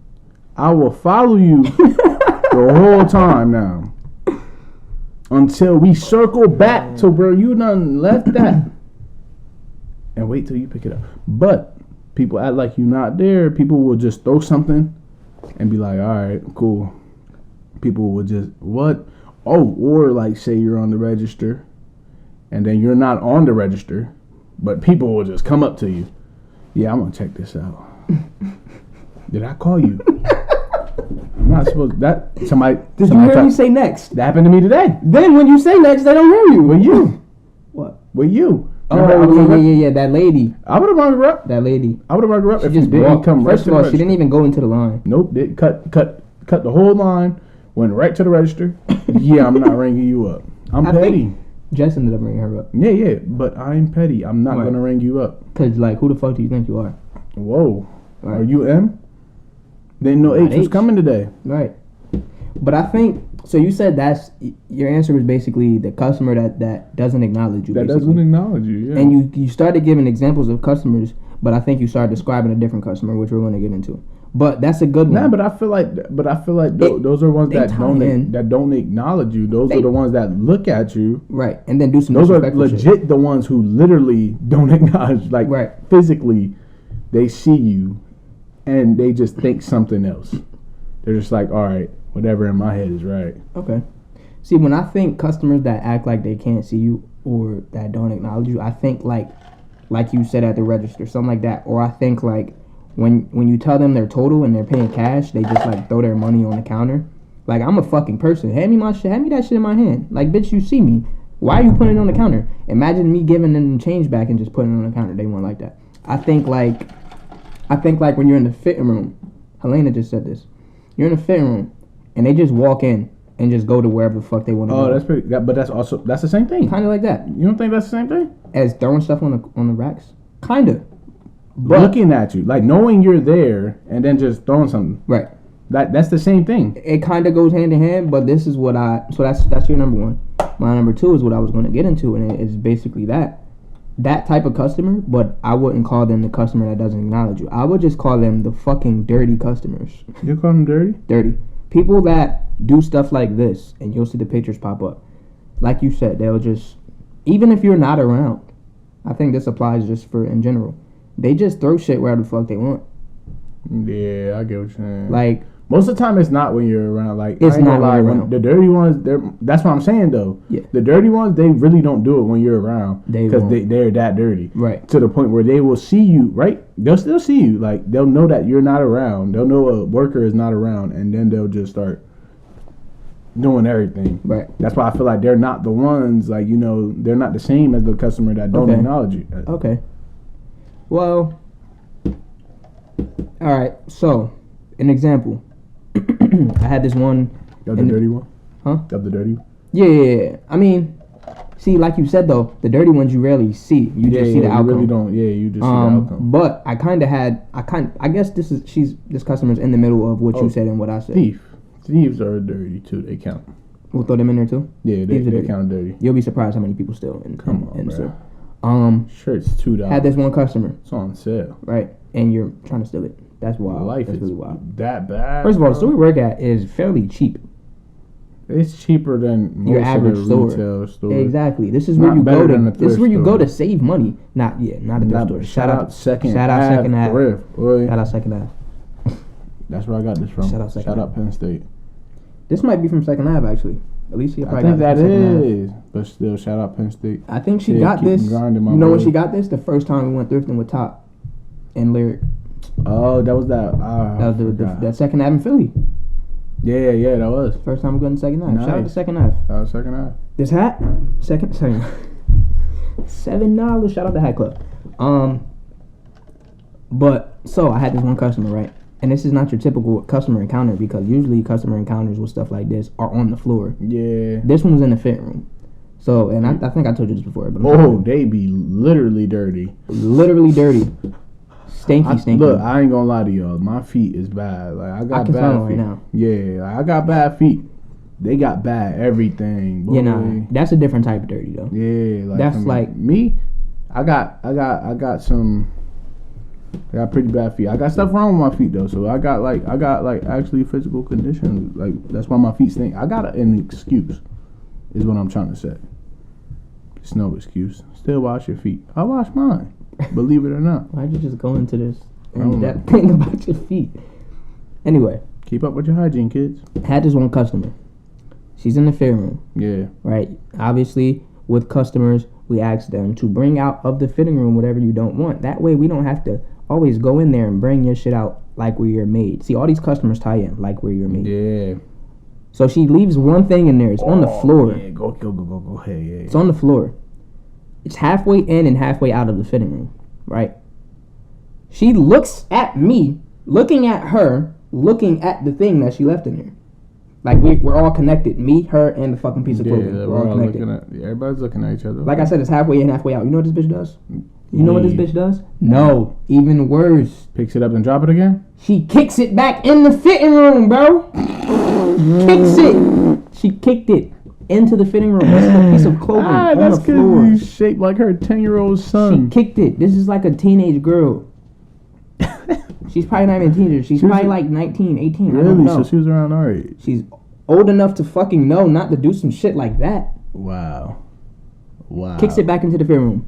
S2: I will follow you the whole time now. Until we circle back to where you done left that. And wait till you pick it up. But people act like you're not there. People will just throw something and be like, all right, cool. People will just, what? Oh, or like say you're on the register and then you're not on the register, but people will just come up to you. Yeah, I'm going to check this out. Did I call you? I'm not supposed to, that. Somebody.
S1: Did you hear me say next?
S2: That happened to me today.
S1: Then when you say next, they don't hear you.
S2: With you.
S1: What?
S2: With you.
S1: Oh, yeah. That lady.
S2: I would have rung her up.
S1: That lady.
S2: I would have rung her up
S1: She
S2: if
S1: just
S2: you didn't come right
S1: First
S2: to
S1: of
S2: the
S1: all,
S2: register.
S1: she didn't even go into the line.
S2: Nope. Did cut the whole line. Went right to the register. Yeah, I'm not ringing you up. I'm
S1: I
S2: petty.
S1: think Jess ended up ringing her up.
S2: Yeah, but I'm petty. I'm not
S1: Right.
S2: gonna ring you up.
S1: Cause like, who the fuck do you think you are?
S2: Whoa.
S1: Right.
S2: Are you M? Didn't know
S1: Not
S2: H was
S1: H.
S2: coming today.
S1: Right. But I think so. You said that's your answer was basically the customer that doesn't acknowledge you.
S2: That
S1: basically.
S2: doesn't acknowledge you. Yeah.
S1: And you started giving examples of customers, but I think you started describing a different customer, which we're going to get into. But that's a good one.
S2: Nah, but I feel like those are ones
S1: they
S2: that
S1: tie
S2: don't acknowledge you. Those are the ones that look at you.
S1: Right, and then do some
S2: Those are
S1: disrespectful
S2: legit
S1: shit.
S2: the ones who literally don't acknowledge, like
S1: Right.
S2: physically, they see you, and they just think something else. They're just like, all right, whatever in my head is right.
S1: Okay. See, when I think customers that act like they can't see you or that don't acknowledge you, I think like you said at the register, something like that. Or I think like when you tell them their total and they're paying cash, they just like throw their money on the counter. Like, I'm a fucking person. Hand me my shit. Hand me that shit in my hand. Like, bitch, you see me. Why are you putting it on the counter? Imagine me giving them change back and just putting it on the counter. They won't like that. I think like when you're in the fitting room, Helena just said this. You're in the fitting room and they just walk in and just go to wherever the fuck they want to go.
S2: Oh, that's pretty. But that's the same thing.
S1: Kind of like that.
S2: You don't think that's the same thing?
S1: As throwing stuff on the racks? Kind of. But,
S2: Looking at you, like knowing you're there, and then just throwing something.
S1: right.
S2: That's the same thing.
S1: It kind of goes hand in hand, but this is what so that's your number one. My number two is what I was going to get into, and it is basically that type of customer, but I wouldn't call them the customer that doesn't acknowledge you. I would just call them the fucking dirty customers.
S2: You call them dirty?
S1: Dirty. People that do stuff like this, and you'll see the pictures pop up. Like you said, they'll just, even if you're not around, I think this applies just for in general. They just throw shit wherever the fuck they want.
S2: Yeah, I get what you're saying.
S1: Like,
S2: most of the time, it's not when you're around. Like,
S1: It's
S2: I ain't
S1: not
S2: gonna
S1: when
S2: lie,
S1: you're around.
S2: the dirty ones, that's what I'm saying though.
S1: Yeah.
S2: The dirty ones, they really don't do it when you're around because
S1: won't.
S2: they're that dirty.
S1: Right.
S2: To the point where they will see you. Right. They'll still see you. Like, they'll know that you're not around. They'll know a worker is not around, and then they'll just start doing everything.
S1: Right.
S2: That's why I feel like they're not the ones. Like, they're not the same as the customer that don't
S1: Okay.
S2: acknowledge you.
S1: Okay. Well, all right. So, an example. I had this one.
S2: Of the dirty one.
S1: Huh?
S2: Of the dirty one.
S1: Yeah. I mean, see, like you said though, the dirty ones you rarely see. You just see the outcome.
S2: You really don't. Yeah, you just see the outcome.
S1: But I guess this customer's in the middle of what you said and what I said.
S2: Thieves are dirty too. They count.
S1: We'll throw them in there too.
S2: Yeah,
S1: Thieves are
S2: they
S1: dirty.
S2: count dirty.
S1: You'll be surprised how many people steal in
S2: on,
S1: the
S2: bro.
S1: store.
S2: Shirts $2.
S1: Had this one customer,
S2: It's on sale.
S1: right? And you're trying to steal it. That's wild.
S2: Life
S1: That's
S2: is
S1: really wild.
S2: that bad.
S1: First of all, the
S2: bro.
S1: store we work at is fairly cheap.
S2: It's cheaper than
S1: Your
S2: most
S1: average
S2: of the
S1: store.
S2: retail stores.
S1: Exactly. This is
S2: Not
S1: where you
S2: better
S1: go
S2: than
S1: to.
S2: a
S1: This is
S2: thrift
S1: where you go
S2: store.
S1: to save money. Not not a thrift store.
S2: Shout out Second
S1: Shout out Second Ave.
S2: Thrift, boy.
S1: Shout out Second Ave.
S2: That's where I got this from.
S1: Shout out Second
S2: Shout
S1: Ave.
S2: out Penn State.
S1: This might be from Second Ave actually. Alicia
S2: I
S1: probably
S2: think
S1: got
S2: that
S1: this from Second Ave.
S2: is, but still, shout out Penn State.
S1: I think she
S2: Yeah,
S1: got
S2: keep
S1: this. You
S2: grinding, my
S1: know when
S2: boy.
S1: she got this? The first time we went thrifting with Top and Lyric.
S2: Oh, that was that.
S1: That was that Second Ave in Philly.
S2: Yeah, that was.
S1: First time we going to Second Ave. Shout out to
S2: Nice.
S1: Second Ave.
S2: That was Second Ave.
S1: This hat, second. $7. Shout out to Hat Club. But so I had this one customer, right? And this is not your typical customer encounter because usually customer encounters with stuff like this are on the floor.
S2: Yeah.
S1: This one was in the fit room. So, and I think I told you this before, but
S2: Oh, they be literally dirty.
S1: literally dirty, stinky.
S2: Look, I ain't gonna lie to y'all. My feet is bad. Like I got
S1: I can
S2: bad
S1: tell
S2: feet.
S1: right now.
S2: Yeah, like, I got bad feet. They got bad everything. Boy.
S1: Yeah, nah, that's a different type of dirty though.
S2: Yeah, like
S1: That's
S2: I mean,
S1: like-
S2: me. I got pretty bad feet. I got stuff wrong with my feet though, so I got like actually physical conditions. Like that's why my feet stink. I got an excuse, is what I'm trying to say. It's no excuse. Still wash your feet. I wash mine. Believe it or not.
S1: Why'd you just go into this
S2: I don't
S1: that
S2: know.
S1: thing about your feet? Anyway,
S2: Keep up with your hygiene, kids.
S1: had this one customer. She's in the fit room,
S2: Yeah.
S1: right? Obviously, with customers, we ask them to bring out of the fitting room whatever you don't want. That way, we don't have to always go in there and bring your shit out like where you're made. See, all these customers tie in like where you're made.
S2: Yeah.
S1: So she leaves one thing in there. It's on the floor.
S2: Yeah, go. Hey, yeah.
S1: It's on the floor. It's halfway in and halfway out of the fitting room, right? She looks at me, looking at her, looking at the thing that she left in there. Like we're all connected. Me, her, and the fucking piece of clothing.
S2: Yeah,
S1: we're all connected.
S2: looking at. Everybody's looking at each other.
S1: Like I said, it's halfway in, halfway out. You know what this bitch does? You know what this bitch does? No, even worse.
S2: Picks it up and drop it again.
S1: She kicks it back in the fitting room, bro. Kicks it. She kicked it into the fitting room. That's a piece of clothing on the
S2: That's
S1: floor.
S2: because he's shaped like her 10-year-old
S1: She
S2: son.
S1: kicked it. This is like a teenage girl. She's probably not even a teenager. She's
S2: She was
S1: probably
S2: a-
S1: like 19, 18. I don't
S2: Really?
S1: know.
S2: So she was around our age.
S1: She's old enough to fucking know not to do some shit like that.
S2: Wow.
S1: Kicks it back into the fitting room.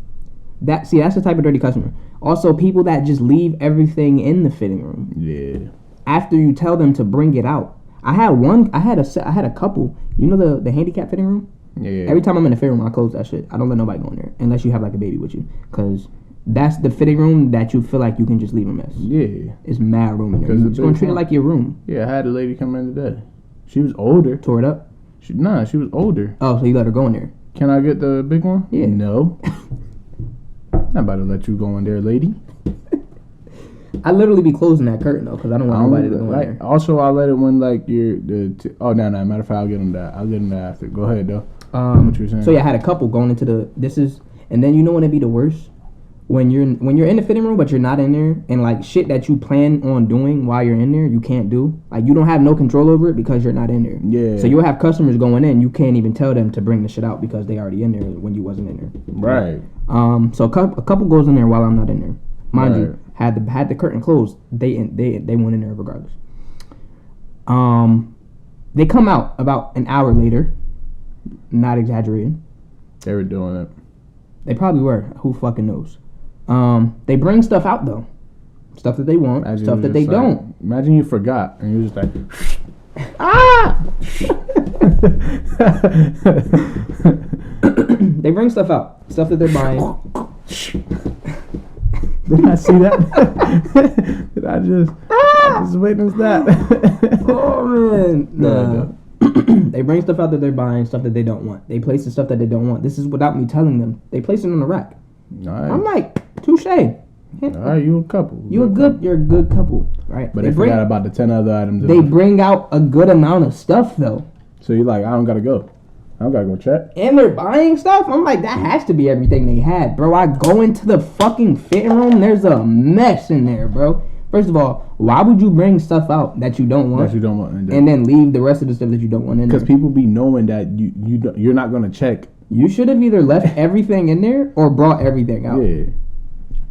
S1: That's the type of dirty customer. Also, people that just leave everything in the fitting room
S2: Yeah.
S1: after you tell them to bring it out. I had a couple. You know the handicap fitting room?
S2: Yeah.
S1: Every time I'm in the fitting room, I close that shit. I don't let nobody go in there unless you have like a baby with you, because that's the fitting room that you feel like you can just leave a mess.
S2: Yeah.
S1: It's mad room in there.
S2: 'Cause
S1: You're
S2: the
S1: just gonna
S2: big
S1: treat it
S2: one.
S1: like your room.
S2: Yeah. I had a lady come in today. She was older.
S1: Tore it up.
S2: She was older.
S1: Oh, so you let her go in there?
S2: Can I get the big one?
S1: Yeah.
S2: No. Not about to let you go in there, lady.
S1: I literally be closing that curtain though, because I don't want nobody to go in there.
S2: Also, I let it when like oh no. Matter of fact, I'll get them that. I'll get them that after. Go ahead though. What you were saying?
S1: So yeah, I had a couple going into and then you know when it'd be the worst? When you're in the fitting room but you're not in there, and like shit that you plan on doing while you're in there you can't do. Like you don't have no control over it because you're not in there.
S2: Yeah.
S1: So you'll have customers going in, you can't even tell them to bring the shit out because they already in there when you wasn't in there.
S2: Right.
S1: So a couple goes in there while I'm not in there. Mind
S2: Right.
S1: you, had the curtain closed, they went in there regardless. They come out about an hour later. Not exaggerating.
S2: They were doing it.
S1: They probably were. Who fucking knows? They bring stuff out though. Stuff that they want,
S2: Imagine
S1: stuff
S2: you
S1: that they
S2: just, like-
S1: don't.
S2: Imagine you forgot and you was just like,
S1: Ah! They bring stuff out. Stuff that they're buying.
S2: did I see that? Did I just witness that?
S1: Oh man.
S2: No.
S1: They bring stuff out that they're buying, stuff that they don't want. They place the stuff that they don't want. This is without me telling them. They place it on the rack.
S2: Alright.
S1: I'm like, touche.
S2: Alright, you a couple.
S1: You're a good couple, right?
S2: But they forgot about the 10 other items.
S1: They bring out a good amount of stuff though.
S2: So you're like, I don't gotta go. I don't gotta go check.
S1: And they're buying stuff. I'm like, that has to be everything they had, bro. I go into the fucking fitting room. There's a mess in there, bro. First of all, why would you bring stuff out that you don't want,
S2: That you don't want.
S1: and then leave the rest of the stuff that you don't want in there?
S2: Because people be knowing that you're not gonna check.
S1: You should have either left everything in there or brought everything out.
S2: Yeah.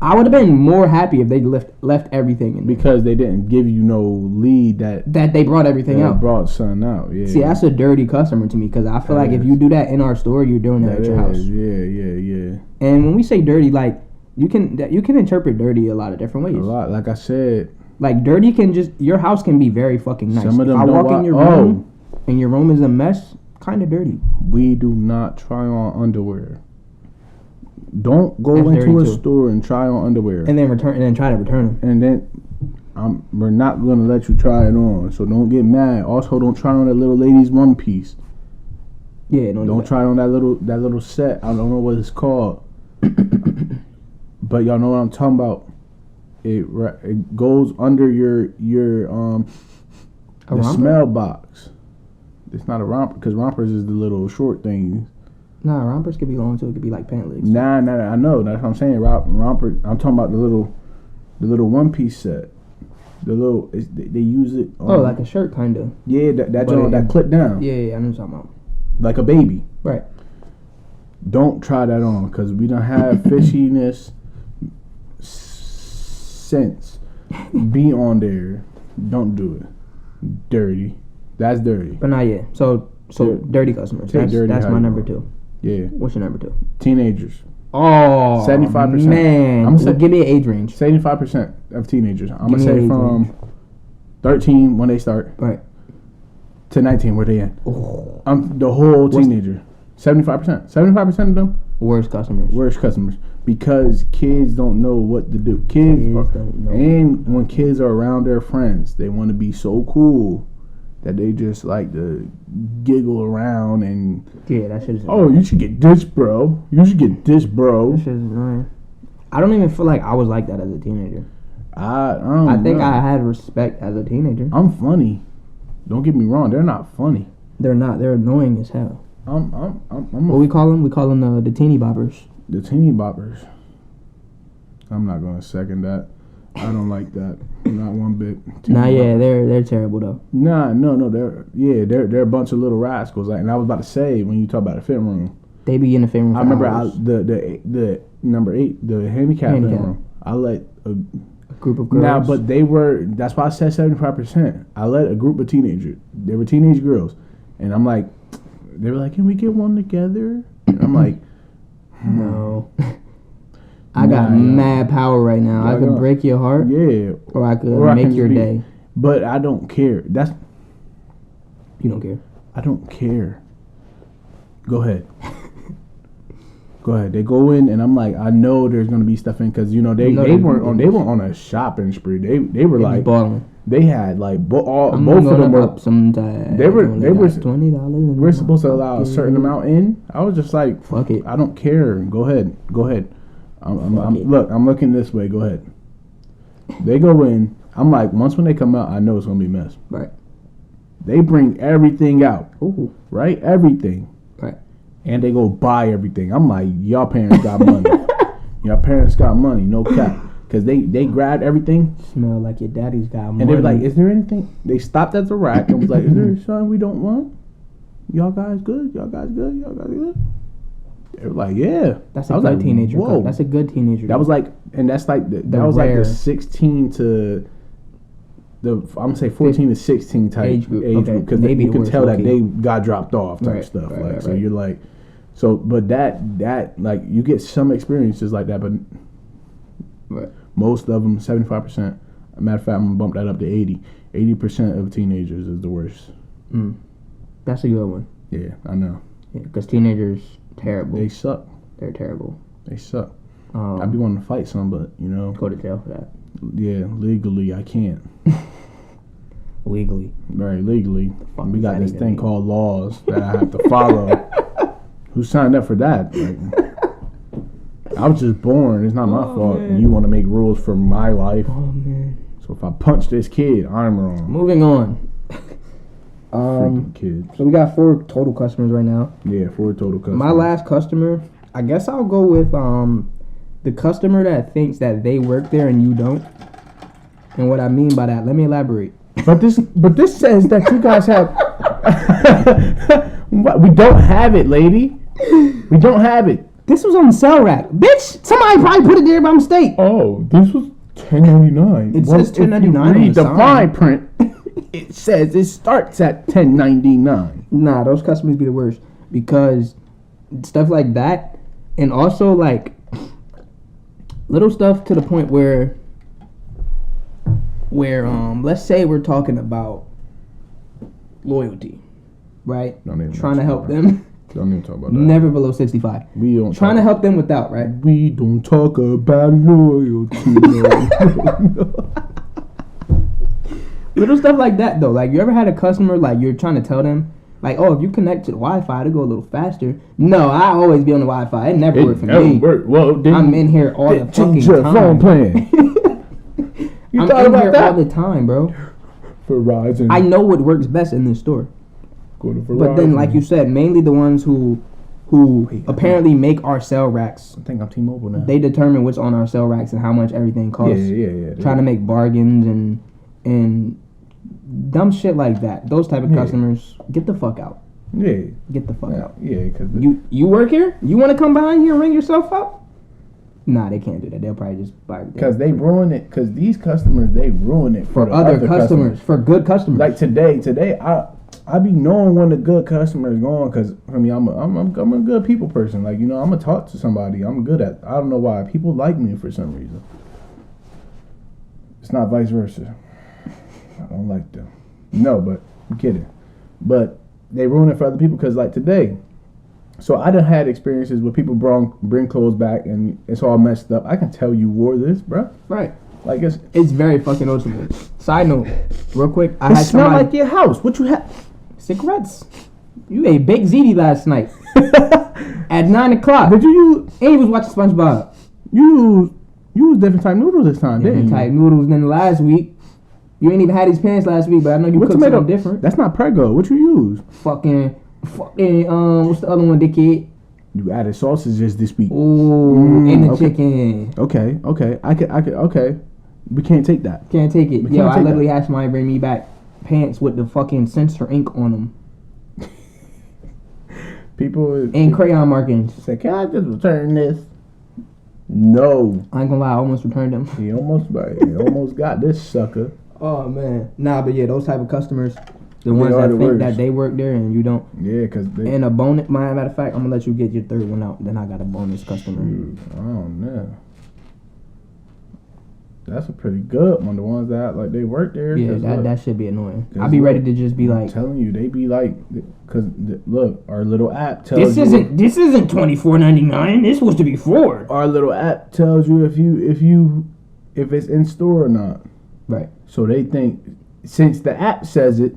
S1: I would have been more happy if they left everything in there.
S2: Because they didn't give you no lead that
S1: They brought everything out.
S2: brought something out. Yeah.
S1: See, that's a dirty customer to me because I feel like if you do that in our store, you're doing that at your house.
S2: Yeah.
S1: And when we say dirty, like you can interpret dirty a lot of different ways.
S2: A lot. Like I said,
S1: Like dirty can just your house can be very fucking nice.
S2: some of them
S1: if I
S2: don't
S1: walk in your
S2: wa-
S1: room and your room is a mess, kind of dirty.
S2: we do not try on underwear. Don't go
S1: That's
S2: into
S1: dirty
S2: a
S1: too.
S2: store and try on underwear.
S1: And then try to return them.
S2: And then we're not gonna let you try it on. So don't get mad. Also, don't try on that little lady's one piece.
S1: Yeah,
S2: Don't try on that little set. I don't know what it's called, but y'all know what I'm talking about. It goes under your the
S1: romper?
S2: smell box. It's not a romper because rompers is the little short things.
S1: Nah, rompers could be long too. It could be like pant legs.
S2: Nah, I know. That's what I'm saying. Romper. I'm talking about the little one piece set. The little they use it.
S1: Like a shirt, kind of.
S2: Yeah, that
S1: But
S2: joint that clip down
S1: Yeah, I know what you're talking about.
S2: like a baby.
S1: Right.
S2: Don't try that on because we don't have fishiness sense. Be on there. Don't do it. Dirty. That's dirty.
S1: But not yet. So dirty customers.
S2: Take
S1: That's
S2: dirty
S1: that's
S2: how
S1: my
S2: you
S1: number
S2: want.
S1: 2.
S2: Yeah.
S1: What's your number 2?
S2: Teenagers.
S1: Oh,
S2: 75%.
S1: Man,
S2: I'm saying-
S1: give me an age range.
S2: 75% of teenagers. I'm
S1: Give
S2: gonna
S1: me
S2: say
S1: an age
S2: from
S1: range.
S2: 13 when they start
S1: Right.
S2: to 19 where they at.
S1: Oh,
S2: I'm the whole teenager. 75%. 75% of them
S1: worst customers.
S2: worst customers because kids don't know what to do. Kids
S1: don't know.
S2: and when kids are around their friends, they want to be so cool that they just like to giggle around and
S1: Yeah, that shit is.
S2: oh, you should get this, bro. You should get this, bro.
S1: That shit is annoying. I don't even feel like I was like that as a teenager.
S2: I don't
S1: I think
S2: know.
S1: I had respect as a teenager.
S2: I'm funny. Don't get me wrong. They're not funny.
S1: They're not. They're annoying as hell.
S2: I'm
S1: What we call them? We call them the teeny boppers.
S2: the teeny boppers. I'm not gonna second that. I don't like that. Not one bit.
S1: Nah,
S2: Teeny
S1: yeah,
S2: boppers.
S1: they're terrible though.
S2: Nah, no. They're a bunch of little rascals. Like, and I was about to say when you talk about the fit room,
S1: They be in the film room.
S2: I
S1: for
S2: remember
S1: hours.
S2: the number 8, the handicap fit
S1: Handicap.
S2: room. I let
S1: A group of girls.
S2: now, but they were. That's why I said 75%. I let a group of teenagers. They were teenage girls, and I'm like, they were like, "Can we get one together?" And I'm like,
S1: no. I got
S2: Nah,
S1: mad power right now. I
S2: Y'all
S1: could
S2: gonna-
S1: break your heart,
S2: yeah,
S1: or I could
S2: Or I
S1: make
S2: can
S1: your
S2: be-
S1: day.
S2: but I don't care.
S1: You don't care.
S2: I don't care. Go ahead. Go ahead. They go in, and I'm like, I know there's gonna be stuff in because
S1: No,
S2: they
S1: there's
S2: weren't
S1: gonna
S2: on
S1: be.
S2: they weren't on a shopping spree. They were
S1: They
S2: like
S1: balling.
S2: they had like both
S1: I'm
S2: of
S1: gonna
S2: them were.
S1: up some.
S2: They were
S1: $20.
S2: We're supposed to allow a certain amount in. I was just like,
S1: Fuck it.
S2: I don't care. Go ahead.
S1: Fuck it.
S2: Look, I'm looking this way. Go ahead. They go in. I'm like, once when they come out, I know it's gonna be a mess.
S1: Right.
S2: They bring everything out,
S1: Ooh.
S2: right? Everything.
S1: Right.
S2: And they go buy everything. I'm like, y'all parents got money. Y'all parents got money, no cap. Because they grabbed everything
S1: Smell like your daddy's got money.
S2: and they were like, is there anything? They stopped at the rack and was like, is there something we don't want? Y'all guys good? Y'all guys good? Y'all guys good? They were like, yeah.
S1: That's a
S2: I was
S1: good
S2: like,
S1: teenager.
S2: whoa.
S1: That's a good teenager.
S2: That was like, and that's like, that
S1: The
S2: was like
S1: rare-
S2: the 16 to the, I'm gonna say 14 to 16 type
S1: Age group, okay.
S2: because
S1: Maybe
S2: you
S1: the
S2: can
S1: worst,
S2: tell that
S1: low-key.
S2: they got dropped off type
S1: Right,
S2: stuff.
S1: right,
S2: Like,
S1: right,
S2: so
S1: right.
S2: you're like, so, but that like you get some experiences like that, but
S1: Right.
S2: most of them 75%. Matter of fact, I'm gonna bump that up to 80. 80% of teenagers is the worst.
S1: That's a good one.
S2: Yeah, I know.
S1: Yeah, because teenagers terrible.
S2: They suck.
S1: They're terrible.
S2: They suck. I'd be wanting to fight some, but you know,
S1: Go to jail for that.
S2: yeah, legally I can't.
S1: Legally.
S2: Right, legally.
S1: fuck
S2: We
S1: does
S2: got
S1: that
S2: this
S1: even
S2: thing
S1: mean?
S2: called laws that I have to follow. Who signed up for that? Like, I was just born. It's not my
S1: Oh,
S2: fault.
S1: man.
S2: You want to make rules for my life.
S1: Oh man.
S2: So if I punch this kid, I'm wrong.
S1: Moving on.
S2: Freaking kid.
S1: So we got 4 total customers right now.
S2: Yeah, 4 total customers.
S1: My last customer, I guess I'll go with the customer that thinks that they work there and you don't. And what I mean by that, let me elaborate.
S2: But this says that you guys have. What? We don't have it, lady. We don't have it.
S1: This was on the sale rack. Bitch, somebody probably put it there by mistake.
S2: Oh, this was $10.99.
S1: It says $10.99 on
S2: Read
S1: the
S2: the
S1: sign.
S2: fine print. It says it starts at $10.99.
S1: Nah, those customers be the worst because stuff like that, and also like little stuff to the point where let's say we're talking about loyalty, right?
S2: Don't even
S1: Trying to help
S2: about
S1: them.
S2: Don't even talk about that.
S1: Never below 65.
S2: We don't
S1: Trying to
S2: talk,
S1: help them with that, right?
S2: We don't talk about loyalty. No.
S1: Little stuff like that though. Like, you ever had a customer like you're trying to tell them like, oh, if you connect to the Wi-Fi, it'll go a little faster. No, I always be on the Wi-Fi. It never worked for me.
S2: Well, then
S1: I'm in here all the fucking
S2: change your
S1: time.
S2: phone plan. You
S1: I'm
S2: thought
S1: in
S2: about
S1: here
S2: that?
S1: all the time, bro.
S2: Verizon.
S1: I know what works best in this store.
S2: Go to Verizon.
S1: But then, like you said, mainly the ones who apparently make our sell racks.
S2: I think I'm T-Mobile now.
S1: They determine what's on our sell racks and how much everything costs.
S2: Yeah.
S1: Trying to make bargains and dumb shit like that. Those type of
S2: Yeah.
S1: customers, get the fuck out.
S2: Yeah.
S1: Get the fuck out.
S2: Yeah, because
S1: You work here? You want to come behind here and ring yourself up? Nah, they can't do that. They'll probably just buy it.
S2: Because they ruin it. Because these customers, they ruin it
S1: For
S2: the
S1: other customers, for good customers.
S2: Like today, I be knowing when the good customer is going. Because I mean, I'm a good people person. Like, you know, I'm gonna talk to somebody. I'm good at. I don't know why people like me for some reason. It's not vice versa. I don't like them. No, but I'm kidding. But they ruin it for other people. Because like today. So I done had experiences where people bring clothes back and it's all messed up. I can tell you wore this, bruh.
S1: Right.
S2: Like it's
S1: very fucking noticeable. Side note, real quick, I
S2: it
S1: had
S2: smell
S1: somebody
S2: like your house. What you have?
S1: cigarettes. You ate baked ziti last night at 9 o'clock.
S2: Did you use
S1: And he was watching SpongeBob.
S2: you use different type noodles this time, didn't
S1: Different
S2: you?
S1: type noodles than last week. You ain't even had these pants last week, but I know you
S2: What
S1: cooked
S2: tomato?
S1: something different.
S2: That's not Prego. What you use?
S1: Fucking, what's the other one, dickhead?
S2: You added sausages this week.
S1: Ooh, and the
S2: okay.
S1: chicken.
S2: Okay. I could. Okay. We can't take that.
S1: Can't take it.
S2: We
S1: Yo,
S2: can't
S1: I
S2: take
S1: literally had somebody bring me back pants with the fucking censor ink on them
S2: People
S1: and crayon markings.
S2: say, "Can I just return this?" No.
S1: I ain't gonna lie, I almost returned them.
S2: He almost got this sucker.
S1: Oh man, nah, but yeah, those type of customers, the ones
S2: are
S1: that
S2: the
S1: think
S2: worst.
S1: that they work there and you don't.
S2: Yeah, because they.
S1: And a bonus, matter of fact, I'm gonna let you get your third one out. Then I got a bonus customer.
S2: I don't know. That's a pretty good one. The ones that like they work there.
S1: Yeah,
S2: 'cause
S1: that
S2: look,
S1: that should be annoying.
S2: 'cause
S1: I'll be ready
S2: look,
S1: to just be
S2: I'm
S1: like,
S2: telling you, they be like, because look, our little app tells
S1: this
S2: you.
S1: isn't $24.99. This was to be $4.
S2: Our little app tells you if it's in store or not.
S1: Right.
S2: So they think since the app says it,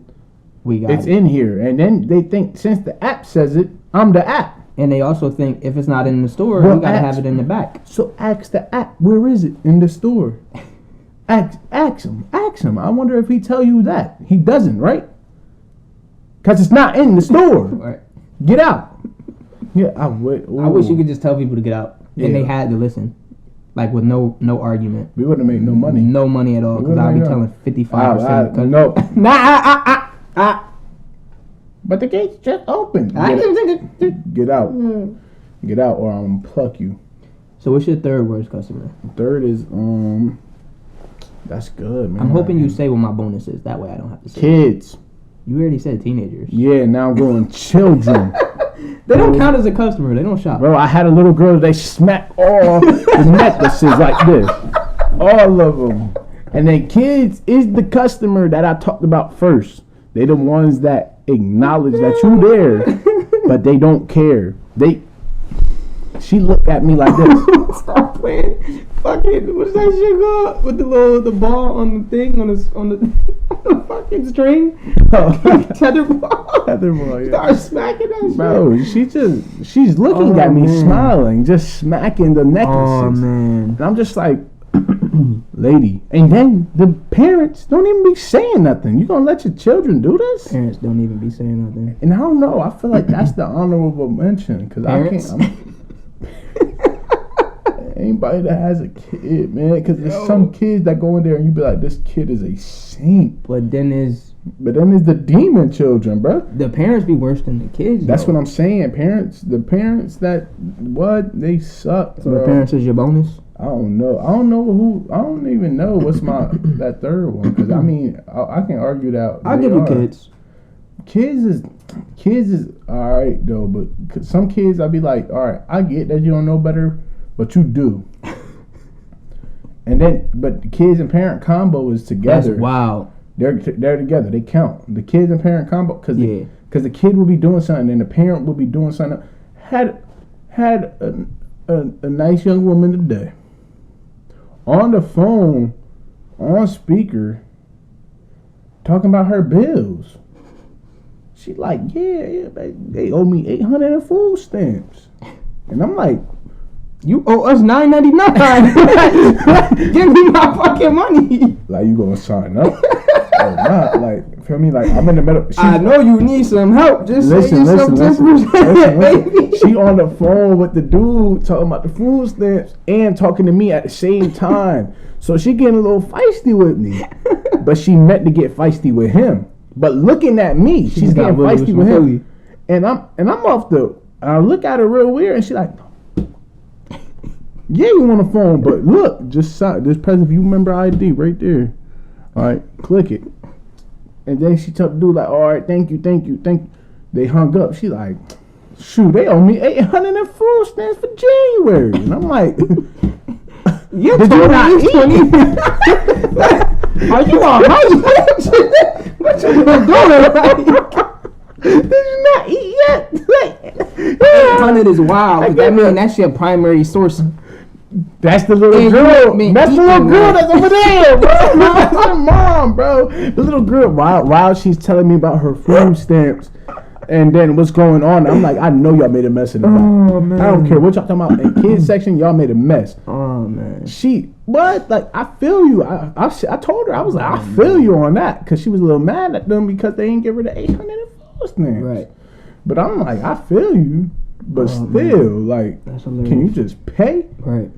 S1: We got
S2: it's
S1: it.
S2: in here, and then they think since the app says it, I'm the app.
S1: And they also think if it's not in the store,
S2: Well,
S1: we gotta
S2: ask-
S1: have it in the back.
S2: So ask the app, where is it in the store? Ask him. I wonder if he tell you that. He doesn't, right? Because it's not in the store.
S1: Right.
S2: Get out. Yeah, I would.
S1: I wish you could just tell people to get out, and they
S2: Yeah.
S1: had to listen, like with no argument,
S2: We wouldn't make no money.
S1: no money at all, because I'll be telling 55%.
S2: No.
S1: Nah,
S2: But the gate's just open.
S1: I
S2: Get,
S1: didn't think
S2: get out. Get out, or I'm gonna pluck you.
S1: So what's your third worst customer?
S2: Third is that's good, man.
S1: I'm hoping you say what my bonus is. That way I don't have to say it.
S2: Kids.
S1: You already said teenagers.
S2: Yeah, now I'm going children.
S1: They don't count as a customer. They don't shop.
S2: Bro, I had a little girl, they smack all the necklaces like this. All of them. And then kids is the customer that I talked about first. They the ones that acknowledge that you there, but they don't care. She looked at me like this.
S1: Stop playing. Fucking, what's that shit called? With the ball on the thing, on the fucking string? Tetherball.
S2: Tetherball, yeah.
S1: Start smacking that shit.
S2: Bro, she's looking at me,
S1: man.
S2: smiling, just smacking the necklaces.
S1: Oh, man.
S2: And I'm just like, lady. And then the parents don't even be saying nothing. You gonna let your children do this?
S1: Parents don't even be saying nothing.
S2: And I don't know. I feel like that's the honorable mention because I
S1: Parents?
S2: can't. Anybody that has a kid, man, because there's
S1: Yo.
S2: some kids that go in there and you be like, this kid is a saint.
S1: But then there's
S2: But then there's the demon children, bro.
S1: The parents be worse than the kids.
S2: That's
S1: though.
S2: what I'm saying. The parents that they suck.
S1: So
S2: bro.
S1: the parents is your bonus.
S2: I don't know. I don't even know what's my that third one. Because I mean, I can argue that.
S1: I'll
S2: they
S1: give you
S2: are.
S1: kids.
S2: Kids is all right though, but some kids I'd be like, all right, I get that you don't know better, but you do. And then, but the kids and parent combo is together.
S1: That's wild.
S2: They're together. They count. The kids and parent combo because
S1: Yeah.
S2: the kid will be doing something and the parent will be doing something. Had a nice young woman today on the phone, on speaker, talking about her bills. She like, yeah, they owe me $800 in food stamps, and I'm like,
S1: You owe us $9.99. Give me my fucking money.
S2: like you gonna sign up or not? Like, feel me? Like I'm in the middle.
S1: I know you need some help. Just say yourself 10%, baby.
S2: She on the phone with the dude talking about the food stamps and talking to me at the same time. So she getting a little feisty with me, but she meant to get feisty with him. But looking at me, she's getting feisty with him, and I'm off the. I look at her real weird, and she like, yeah, you on the phone, but look, just press if you remember ID right there. All right, click it, and then she told the dude like, all right, thank you. They hung up. She like, shoot, they owe me $800 in food stamps for January, and I'm like.
S1: You
S2: Did you not eat?
S1: Are you all right? What you been doing?
S2: Did you not eat yet?
S1: 800 is wild. That mean that's your primary source.
S2: That's the little
S1: And
S2: girl.
S1: you
S2: That's the little
S1: eating
S2: girl
S1: that.
S2: that's over there, bro. That's her mom, bro. The little girl, while she's telling me about her food stamps and then what's going on, I'm like, I know y'all made a mess in the back.
S1: Oh, man.
S2: I don't care what y'all talking about. In kids section, y'all made a mess.
S1: Oh man.
S2: What? Like, I feel you. I told her, I was like, I feel you on that. Because she was a little mad at them because they didn't give her the $800 in food stamps.
S1: Right.
S2: But I'm like, I feel you. But still, like,
S1: That's hilarious.
S2: can you just pay?
S1: Right.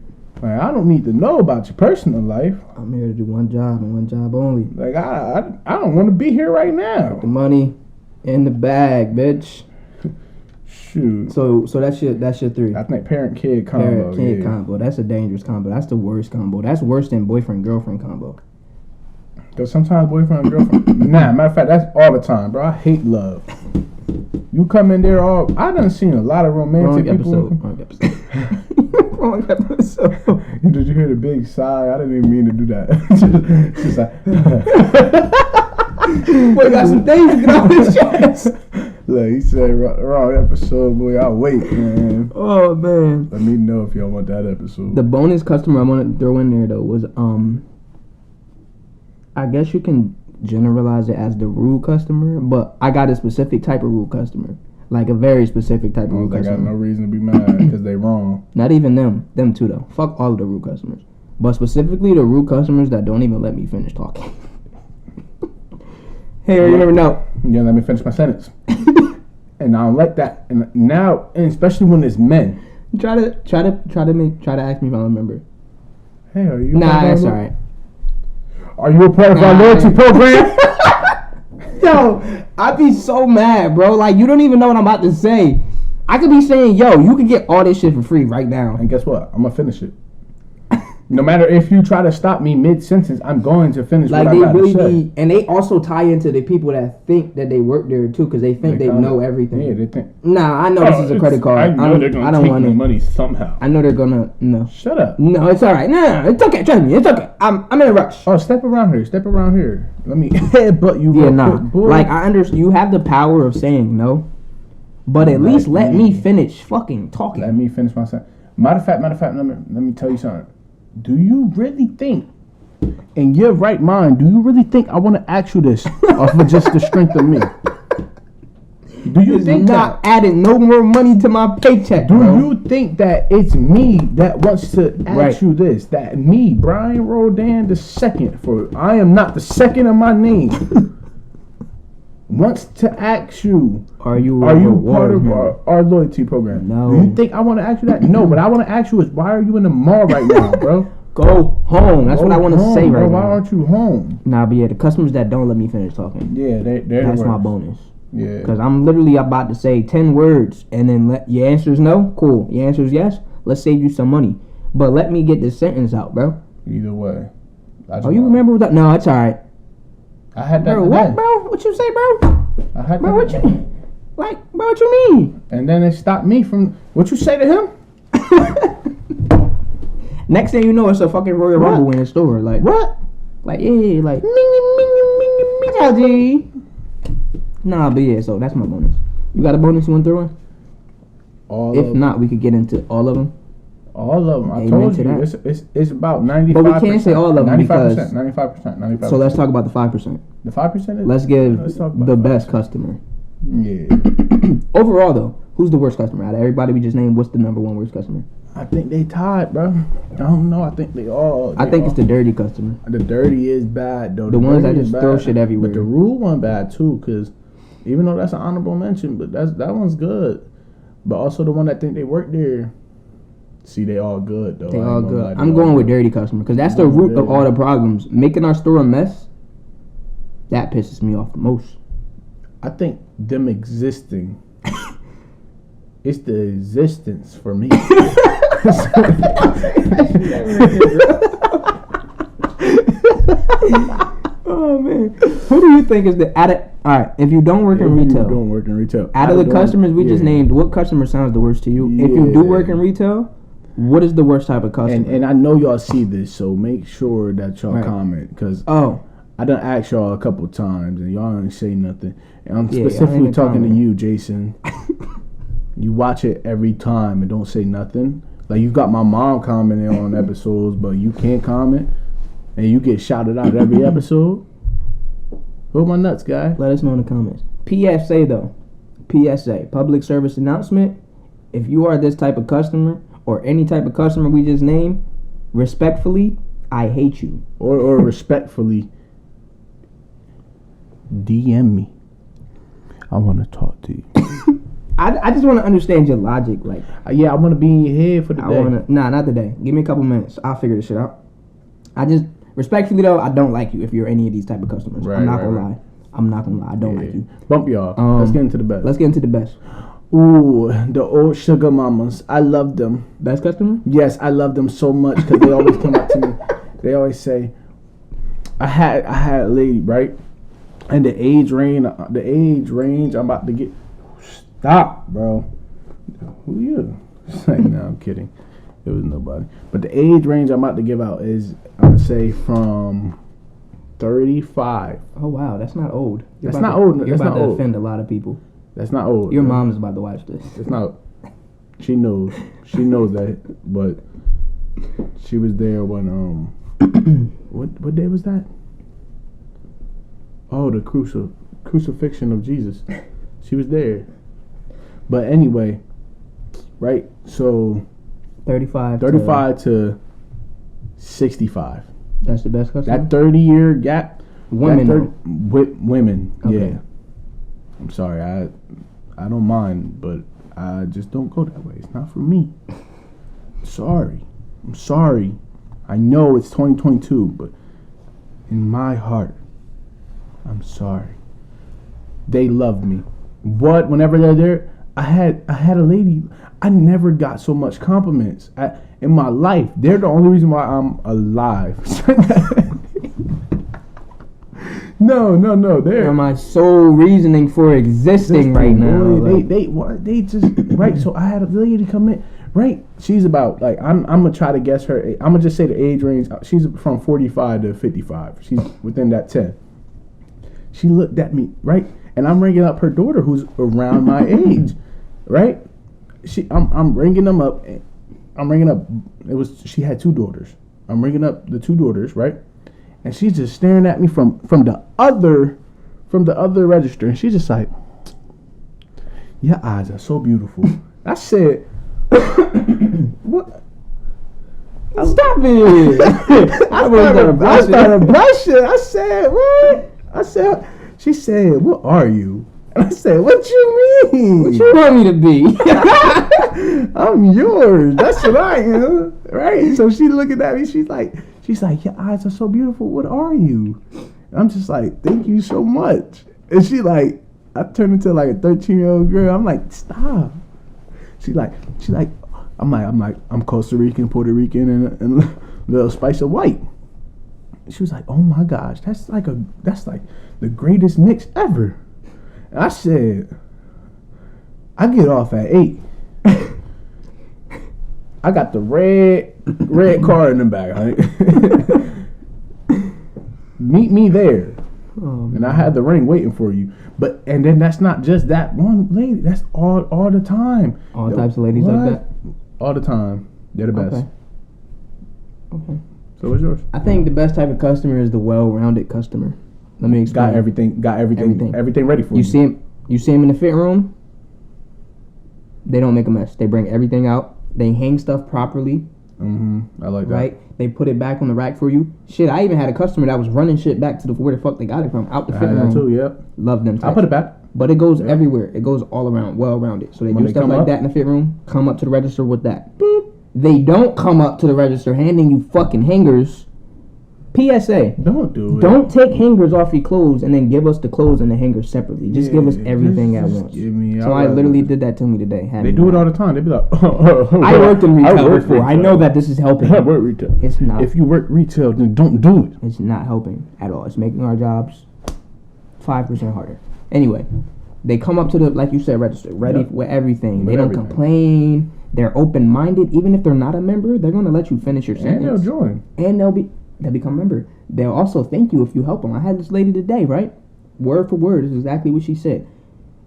S2: Like, I don't need to know about your personal life.
S1: I'm here to do one job and one job only.
S2: Like, I don't want to be here right now.
S1: The money in the bag, bitch.
S2: Shoot.
S1: So that's your 3.
S2: I think parent-kid combo.
S1: Parent-kid
S2: yeah.
S1: combo. That's a dangerous combo. That's the worst combo. That's worse than boyfriend-girlfriend combo.
S2: Because sometimes boyfriend and girlfriend. Nah, matter of fact, that's all the time, bro. I hate love. You come in there I done seen a lot of romantic people.
S1: Wrong episode. Wrong episode.
S2: Did you hear the big sigh? I didn't even mean to do that. Just like,
S1: Boy, got some things to get off his chest.
S2: look, he said wrong episode, boy. I'll wait, man.
S1: Oh man.
S2: Let me know if y'all want that episode.
S1: The bonus customer I want to throw in there though was I guess you can generalize it as the rude customer, but I got a specific type of rude customer, like a very specific type of rude
S2: I got
S1: customer.
S2: no reason to be mad because they wrong.
S1: Not even them too though. Fuck all of the rude customers, but specifically the rude customers that don't even let me finish talking. Hey, you never know.
S2: Yeah, let me finish my sentence. And I don't like that. And now, and especially when it's men.
S1: Try to ask me if I remember.
S2: Hey, are you?
S1: Nah, that's all right.
S2: Are you a part of our loyalty program?
S1: Yo, I be so mad, bro. Like, you don't even know what I'm about to say. I could be saying, yo, you can get all this shit for free right now.
S2: And guess what? I'm gonna finish it. No matter if you try to stop me mid-sentence, I'm going to finish
S1: Like,
S2: what
S1: they
S2: I gotta
S1: really
S2: say.
S1: be, and they also tie into the people that think that they work there too, because they think they know everything.
S2: Yeah, they think.
S1: Nah, I know this is a credit card.
S2: I know they're gonna take
S1: want
S2: my
S1: it.
S2: money somehow.
S1: I know they're gonna. No.
S2: Shut up.
S1: No, it's all right. No, it's okay. Trust me, it's okay. I'm in a rush.
S2: Oh, step around here. Step around here. Let me headbutt you.
S1: Yeah,
S2: real
S1: nah.
S2: quick, boy.
S1: Like, I understand. You have the power of saying no, but at least let me finish fucking talking.
S2: Let me finish my sentence. Matter of fact, let me tell you something. Do you really think, in your right mind, do you really think I want to ask you this off of just the strength of me? Do you
S1: It's
S2: think
S1: not
S2: that?
S1: adding no more money to my paycheck,
S2: Do
S1: bro.
S2: you think that it's me that wants to ask
S1: Right.
S2: you this? That me, Brian Rodan the second, for I am not the second of my name, wants to ask you,
S1: Are you
S2: part of our loyalty program?
S1: No.
S2: Do you think I want to ask you that? No, what I want to ask you is, why are you in the mall right now, bro?
S1: Go home. That's what I want to say right
S2: Why
S1: now.
S2: aren't you home?
S1: Nah, but yeah, the customers that don't let me finish talking.
S2: Yeah, they're
S1: That's
S2: the
S1: my
S2: worst.
S1: bonus.
S2: Yeah.
S1: Because I'm literally about to say 10 words and then your answer is no? Cool. Your answer is yes? Let's save you some money. But let me get this sentence out, bro.
S2: Either way.
S1: Oh, you remember that? No, it's alright.
S2: I had that
S1: Bro,
S2: today.
S1: what, bro? What you say, bro?
S2: I had
S1: Bro,
S2: that
S1: what
S2: today.
S1: you... Like, bro, what you mean?
S2: And then it stopped me from... What you say to him?
S1: Next thing you know, it's a fucking Royal
S2: What?
S1: Rumble in the store. Like,
S2: What?
S1: like, yeah, like... Nah, but yeah, so that's my bonus. You got a bonus you want to throw in?
S2: All
S1: If
S2: of
S1: not, we could get into all of them.
S2: All of them. I
S1: Amen
S2: told
S1: to
S2: you.
S1: that.
S2: It's about 95%.
S1: But we can't say all of them
S2: 95%. 95%.
S1: So let's talk about the 5%.
S2: The 5% is...
S1: Let's give
S2: Let's talk about
S1: the
S2: 5%.
S1: best customer.
S2: Yeah.
S1: Overall, though, who's the worst customer? Out of everybody we just named, what's the number one worst customer?
S2: I think they tied, bro. I don't know. I think they all...
S1: I think it's the dirty customer.
S2: The dirty is bad, though.
S1: The ones
S2: dirty
S1: that
S2: is
S1: just throw
S2: bad.
S1: shit everywhere.
S2: But the rude one bad, too, because even though that's an honorable mention, but that one's good. But also the one that think they work there... See, they all good, though.
S1: They
S2: I ain't
S1: all
S2: gonna lie,
S1: good.
S2: they
S1: I'm
S2: all
S1: going with
S2: good.
S1: dirty customer because that's the root of all the problems. Making our store a mess, that pisses me off the most.
S2: I think them existing... It's the existence for me.
S1: Oh man, who do you think is the all right? If you don't work in retail,
S2: Don't work in retail.
S1: out of the customers we just named, what customer sounds the worst to you? If you do
S2: Yeah.
S1: work in retail, what is the worst type of customer?
S2: And I know y'all see this, so make sure that y'all
S1: Right.
S2: comment because
S1: Oh,
S2: I done asked y'all a couple times and y'all didn't say nothing. And I'm
S1: Yeah, y'all
S2: specifically
S1: ain't
S2: talking to
S1: comment.
S2: you, Jason. You watch it every time and don't say nothing. Like you got my mom commenting on episodes, but you can't comment, and you get shouted out every episode. Hold my nuts, guy.
S1: let us know in the comments. PSA though, PSA, public service announcement. If you are this type of customer or any type of customer we just named, respectfully, I hate you.
S2: Or respectfully, DM me. I want to talk to you.
S1: I just want to understand your logic. Like,
S2: Yeah, I want to be in your head for the
S1: I
S2: day.
S1: want to. Nah, not today. Give me a couple minutes. I'll figure this shit out. I just respectfully though, I don't like you if you're any of these type of customers.
S2: Right,
S1: I'm not
S2: right,
S1: gonna
S2: right.
S1: lie. I'm not gonna lie. I don't like you.
S2: Bump y'all. Let's get into the best.
S1: Let's get into the best.
S2: Ooh, the old sugar mamas. I love them.
S1: Best customer?
S2: Yes, I love them so much because they always come up to me. They always say, I had a lady, right? And the age range I'm about to get. Stop, bro. Who you? Like, no, I'm kidding. It was nobody. But the age range I'm about to give out is, I'm gonna say from 35.
S1: Oh wow, that's not old.
S2: That's not old.
S1: You're
S2: That's
S1: about
S2: not
S1: to
S2: old.
S1: offend a lot of people.
S2: That's not old.
S1: Your mom is about to watch this.
S2: It's not. She knows. She knows that. But she was there when what day was that? Oh, the crucifixion of Jesus. She was there. But anyway, right? So
S1: 35.
S2: 35 to 65.
S1: That's the best customer.
S2: That 30-year gap.
S1: Women,
S2: that
S1: though.
S2: Women.
S1: Okay.
S2: Yeah. I'm sorry. I don't mind, but I just don't go that way. It's not for me. Sorry. I'm sorry. I know it's 2022, but in my heart, I'm sorry. They love me. What? Whenever they're there, I had a lady. I never got so much compliments in my life. They're the only reason why I'm alive. No. They're
S1: my sole reasoning for existing right now.
S2: boy,
S1: Like,
S2: they just right. So I had a lady come in. Right, she's about like I'm gonna try to guess her. I'm gonna just say the age range. She's from 45 to 55. She's within that 10. She looked at me right, and I'm ringing up her daughter who's around my age, right? I'm ringing them up. I'm ringing up. She had 2 daughters. I'm ringing up the 2 daughters, right? And she's just staring at me from the other register, and she's just like, "Your eyes are so beautiful." I said, "What?"
S1: stop it!
S2: I started blushing. I said, "What?" I said, "She said, what are you?" And I said, "What you mean?"
S1: What you want me to be?
S2: I'm yours. That's what I am, right? So she looking at me. She's like, your eyes are so beautiful. What are you? I'm just like, thank you so much. And she like, I turned into like a 13-year-old girl. I'm like, stop. She like, I'm like, I'm Costa Rican, Puerto Rican, and a little spice of white. She was like, oh my gosh, that's like the greatest mix ever. And I said, I get off at 8. I got the red car in the back. Right? Meet me there. And I had the ring waiting for you. And then that's not just that one lady. That's all the time.
S1: All types of ladies like that?
S2: All the time. They're the best.
S1: Okay.
S2: So what's yours?
S1: I think the best type of customer is the well-rounded customer. Let me explain.
S2: Got everything ready for you.
S1: You see him in the fit room. They don't make a mess. They bring everything out. They hang stuff properly.
S2: I like that.
S1: Right? They put it back on the rack for you. Shit, I even had a customer that was running shit back to where the fuck they got it from. Out the fit room.
S2: Too, yep.
S1: Love them.
S2: I put it back.
S1: But it goes everywhere. It goes all around, well-rounded. So they do stuff like that in the fit room. Come up to the register with that. Boop. They don't come up to the register handing you fucking hangers. PSA.
S2: Don't do it.
S1: Don't take hangers off your clothes and then give us the clothes and the hangers separately. Just give us everything at once. So I literally did that to me today.
S2: They do it all the time. They be like,
S1: I worked in retail before. I know that this is helping.
S2: I work retail.
S1: It's not.
S2: If you work retail, then don't do it.
S1: It's not helping at all. It's making our jobs 5% harder. Anyway, they come up to the, like you said, register, ready with everything. They don't complain. They're open-minded. Even if they're not a member, they're going to let you finish your sentence.
S2: And they'll join.
S1: And they'll become a member. They'll also thank you if you help them. I had this lady today, right? Word for word, this is exactly what she said.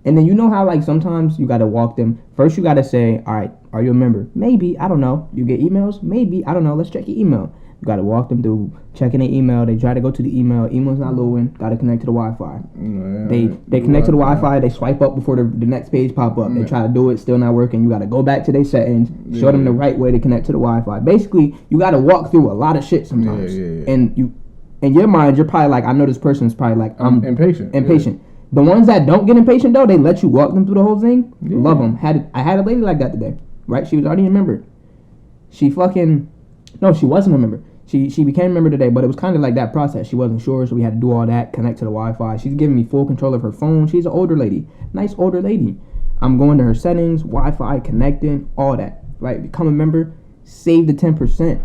S1: And then you know how like sometimes you got to walk them. First you got to say, all right, are you a member? Maybe, I don't know. You get emails? Maybe, I don't know. Let's check your email. You got to walk them through checking their email. They try to go to the email. Email's not loading. Got to connect to the Wi-Fi. They connect to the Wi-Fi. They swipe up before the next page pop up. They try to do it, still not working. You got to go back to their settings, show them the right way to connect to the Wi-Fi. Basically, you got to walk through a lot of shit sometimes. And you, in your mind, you're probably like, I know this person's probably like, I'm impatient. The ones that don't get impatient though, they let you walk them through the whole thing. Love them. I had a lady like that today, right? She was already a member. She wasn't a member. She became a member today, but it was kind of like that process. She wasn't sure, so we had to do all that, connect to the Wi-Fi. She's giving me full control of her phone. She's an older lady, nice older lady. I'm going to her settings, Wi-Fi, connecting, all that, right? Become a member, save the 10%.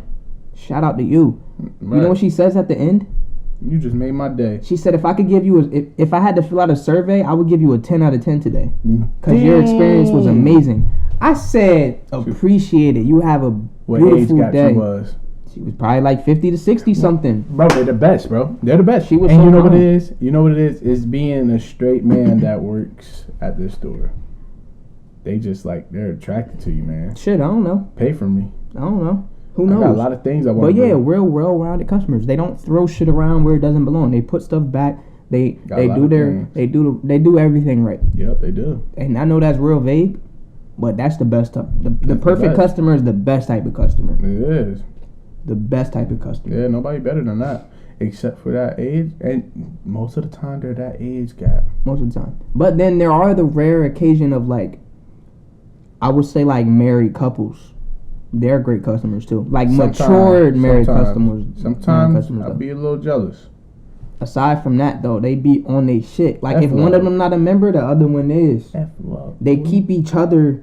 S1: Shout out to you. Right. You know what she says at the end?
S2: You just made my day.
S1: She said, if I could give you, if I had to fill out a survey, I would give you a 10 out of 10 today. Because your experience was amazing. I said, appreciate it. You have a beautiful day. She was? She was probably like 50 to 60 something.
S2: Bro, they're the best, bro. They're the best.
S1: She was.
S2: And
S1: so
S2: you know what it is? You know what it is? It's being a straight man that works at this store. They just like, they're attracted to you, man.
S1: Shit, I don't know.
S2: Pay for me.
S1: I don't know. Who knows?
S2: I got a lot of things I want to do.
S1: But yeah, real well-rounded customers. They don't throw shit around where it doesn't belong. They put stuff back. They do everything right.
S2: Yep, they do.
S1: And I know that's real vague, but that's the best type. The perfect customer is the best type of customer.
S2: It is.
S1: The best type of customer.
S2: Yeah, nobody better than that. Except for that age. And most of the time, they're that age gap.
S1: Most of the time. But then there are the rare occasion of like, I would say like married couples. They're great customers too. Like matured married customers.
S2: Sometimes I'll be a little jealous.
S1: Aside from that though, they be on their shit. Like if one of them not a member, the other one is. They keep each other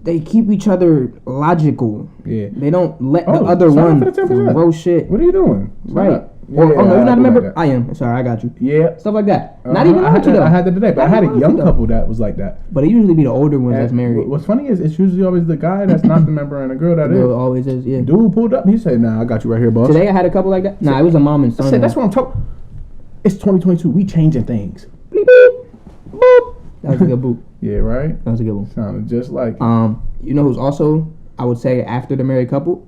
S1: they keep each other logical. Yeah. They don't let the other one throw shit.
S2: What are you doing?
S1: Right. Or, no, you're not a member? Like I am. Sorry, I got you.
S2: Yeah.
S1: Stuff like that. Not even around you, though.
S2: I had that today, but I had a young couple that was like that.
S1: But it usually be the older ones that's married.
S2: What's funny is it's usually always the guy that's not the member and the girl that is.
S1: It always is, yeah.
S2: Dude pulled up. He said, nah, I got you right here, boss.
S1: Today I had a couple like that. Nah, it was a mom and son.
S2: I said, that's what I'm talking. It's 2022. We changing things.
S1: Beep, beep, boop. That was a good boop.
S2: Yeah, right?
S1: That was a good one.
S2: Sounded just like it.
S1: You know who's also, I would say, after the married couple?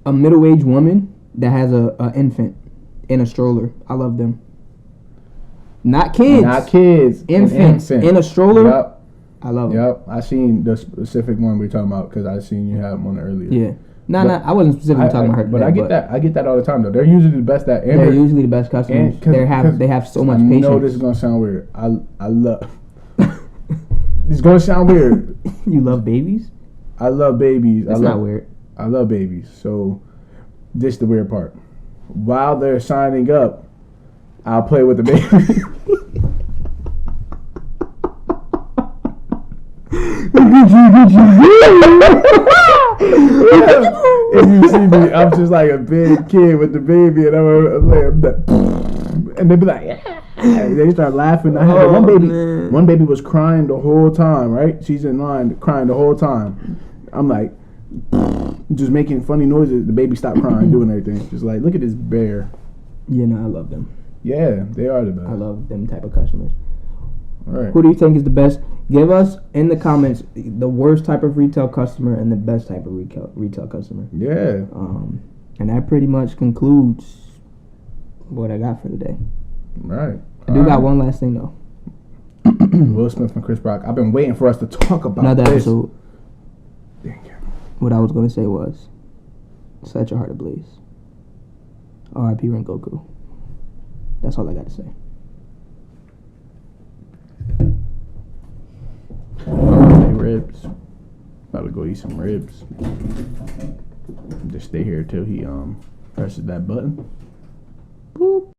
S1: A middle-aged woman that has a infant in a stroller. I love them. Not kids.
S2: Not kids.
S1: Infant. In a stroller.
S2: Yep.
S1: I love them.
S2: Yep. I seen the specific one we're talking about because I seen you have one earlier.
S1: Yeah. I wasn't specifically talking about her today,
S2: but I get that all the time though. They're usually the best at.
S1: They're usually the best customers. They have so much patience.
S2: I know this is gonna sound weird. I love. It's gonna sound weird.
S1: You love babies?
S2: I love babies.
S1: That's not weird.
S2: I love babies. So this the weird part. While they're signing up, I'll play with the baby. If you see me, I'm just like a big kid with the baby, and I'm like, and they be like, yeah. They start laughing. I had one baby.
S1: Man.
S2: One baby was crying the whole time. Right? She's in line crying the whole time. I'm like, just making funny noises. The baby stopped crying, doing everything. Just like, look at this bear.
S1: You know, I love them.
S2: Yeah, they are the best.
S1: I love them type of customers.
S2: All right.
S1: Who do you think is the best? Give us in the comments the worst type of retail customer and the best type of retail customer.
S2: Yeah.
S1: And that pretty much concludes what I got for today.
S2: Right.
S1: I do got one last thing though.
S2: Will Smith and Chris Rock. I've been waiting for us to talk about
S1: Another
S2: this.
S1: episode.
S2: Thank you.
S1: What I was gonna say was, set your heart ablaze. R.I.P. Rengoku. That's all I got to say.
S2: Ribs. About to go eat some ribs. Just stay here till he presses that button.
S1: Boop.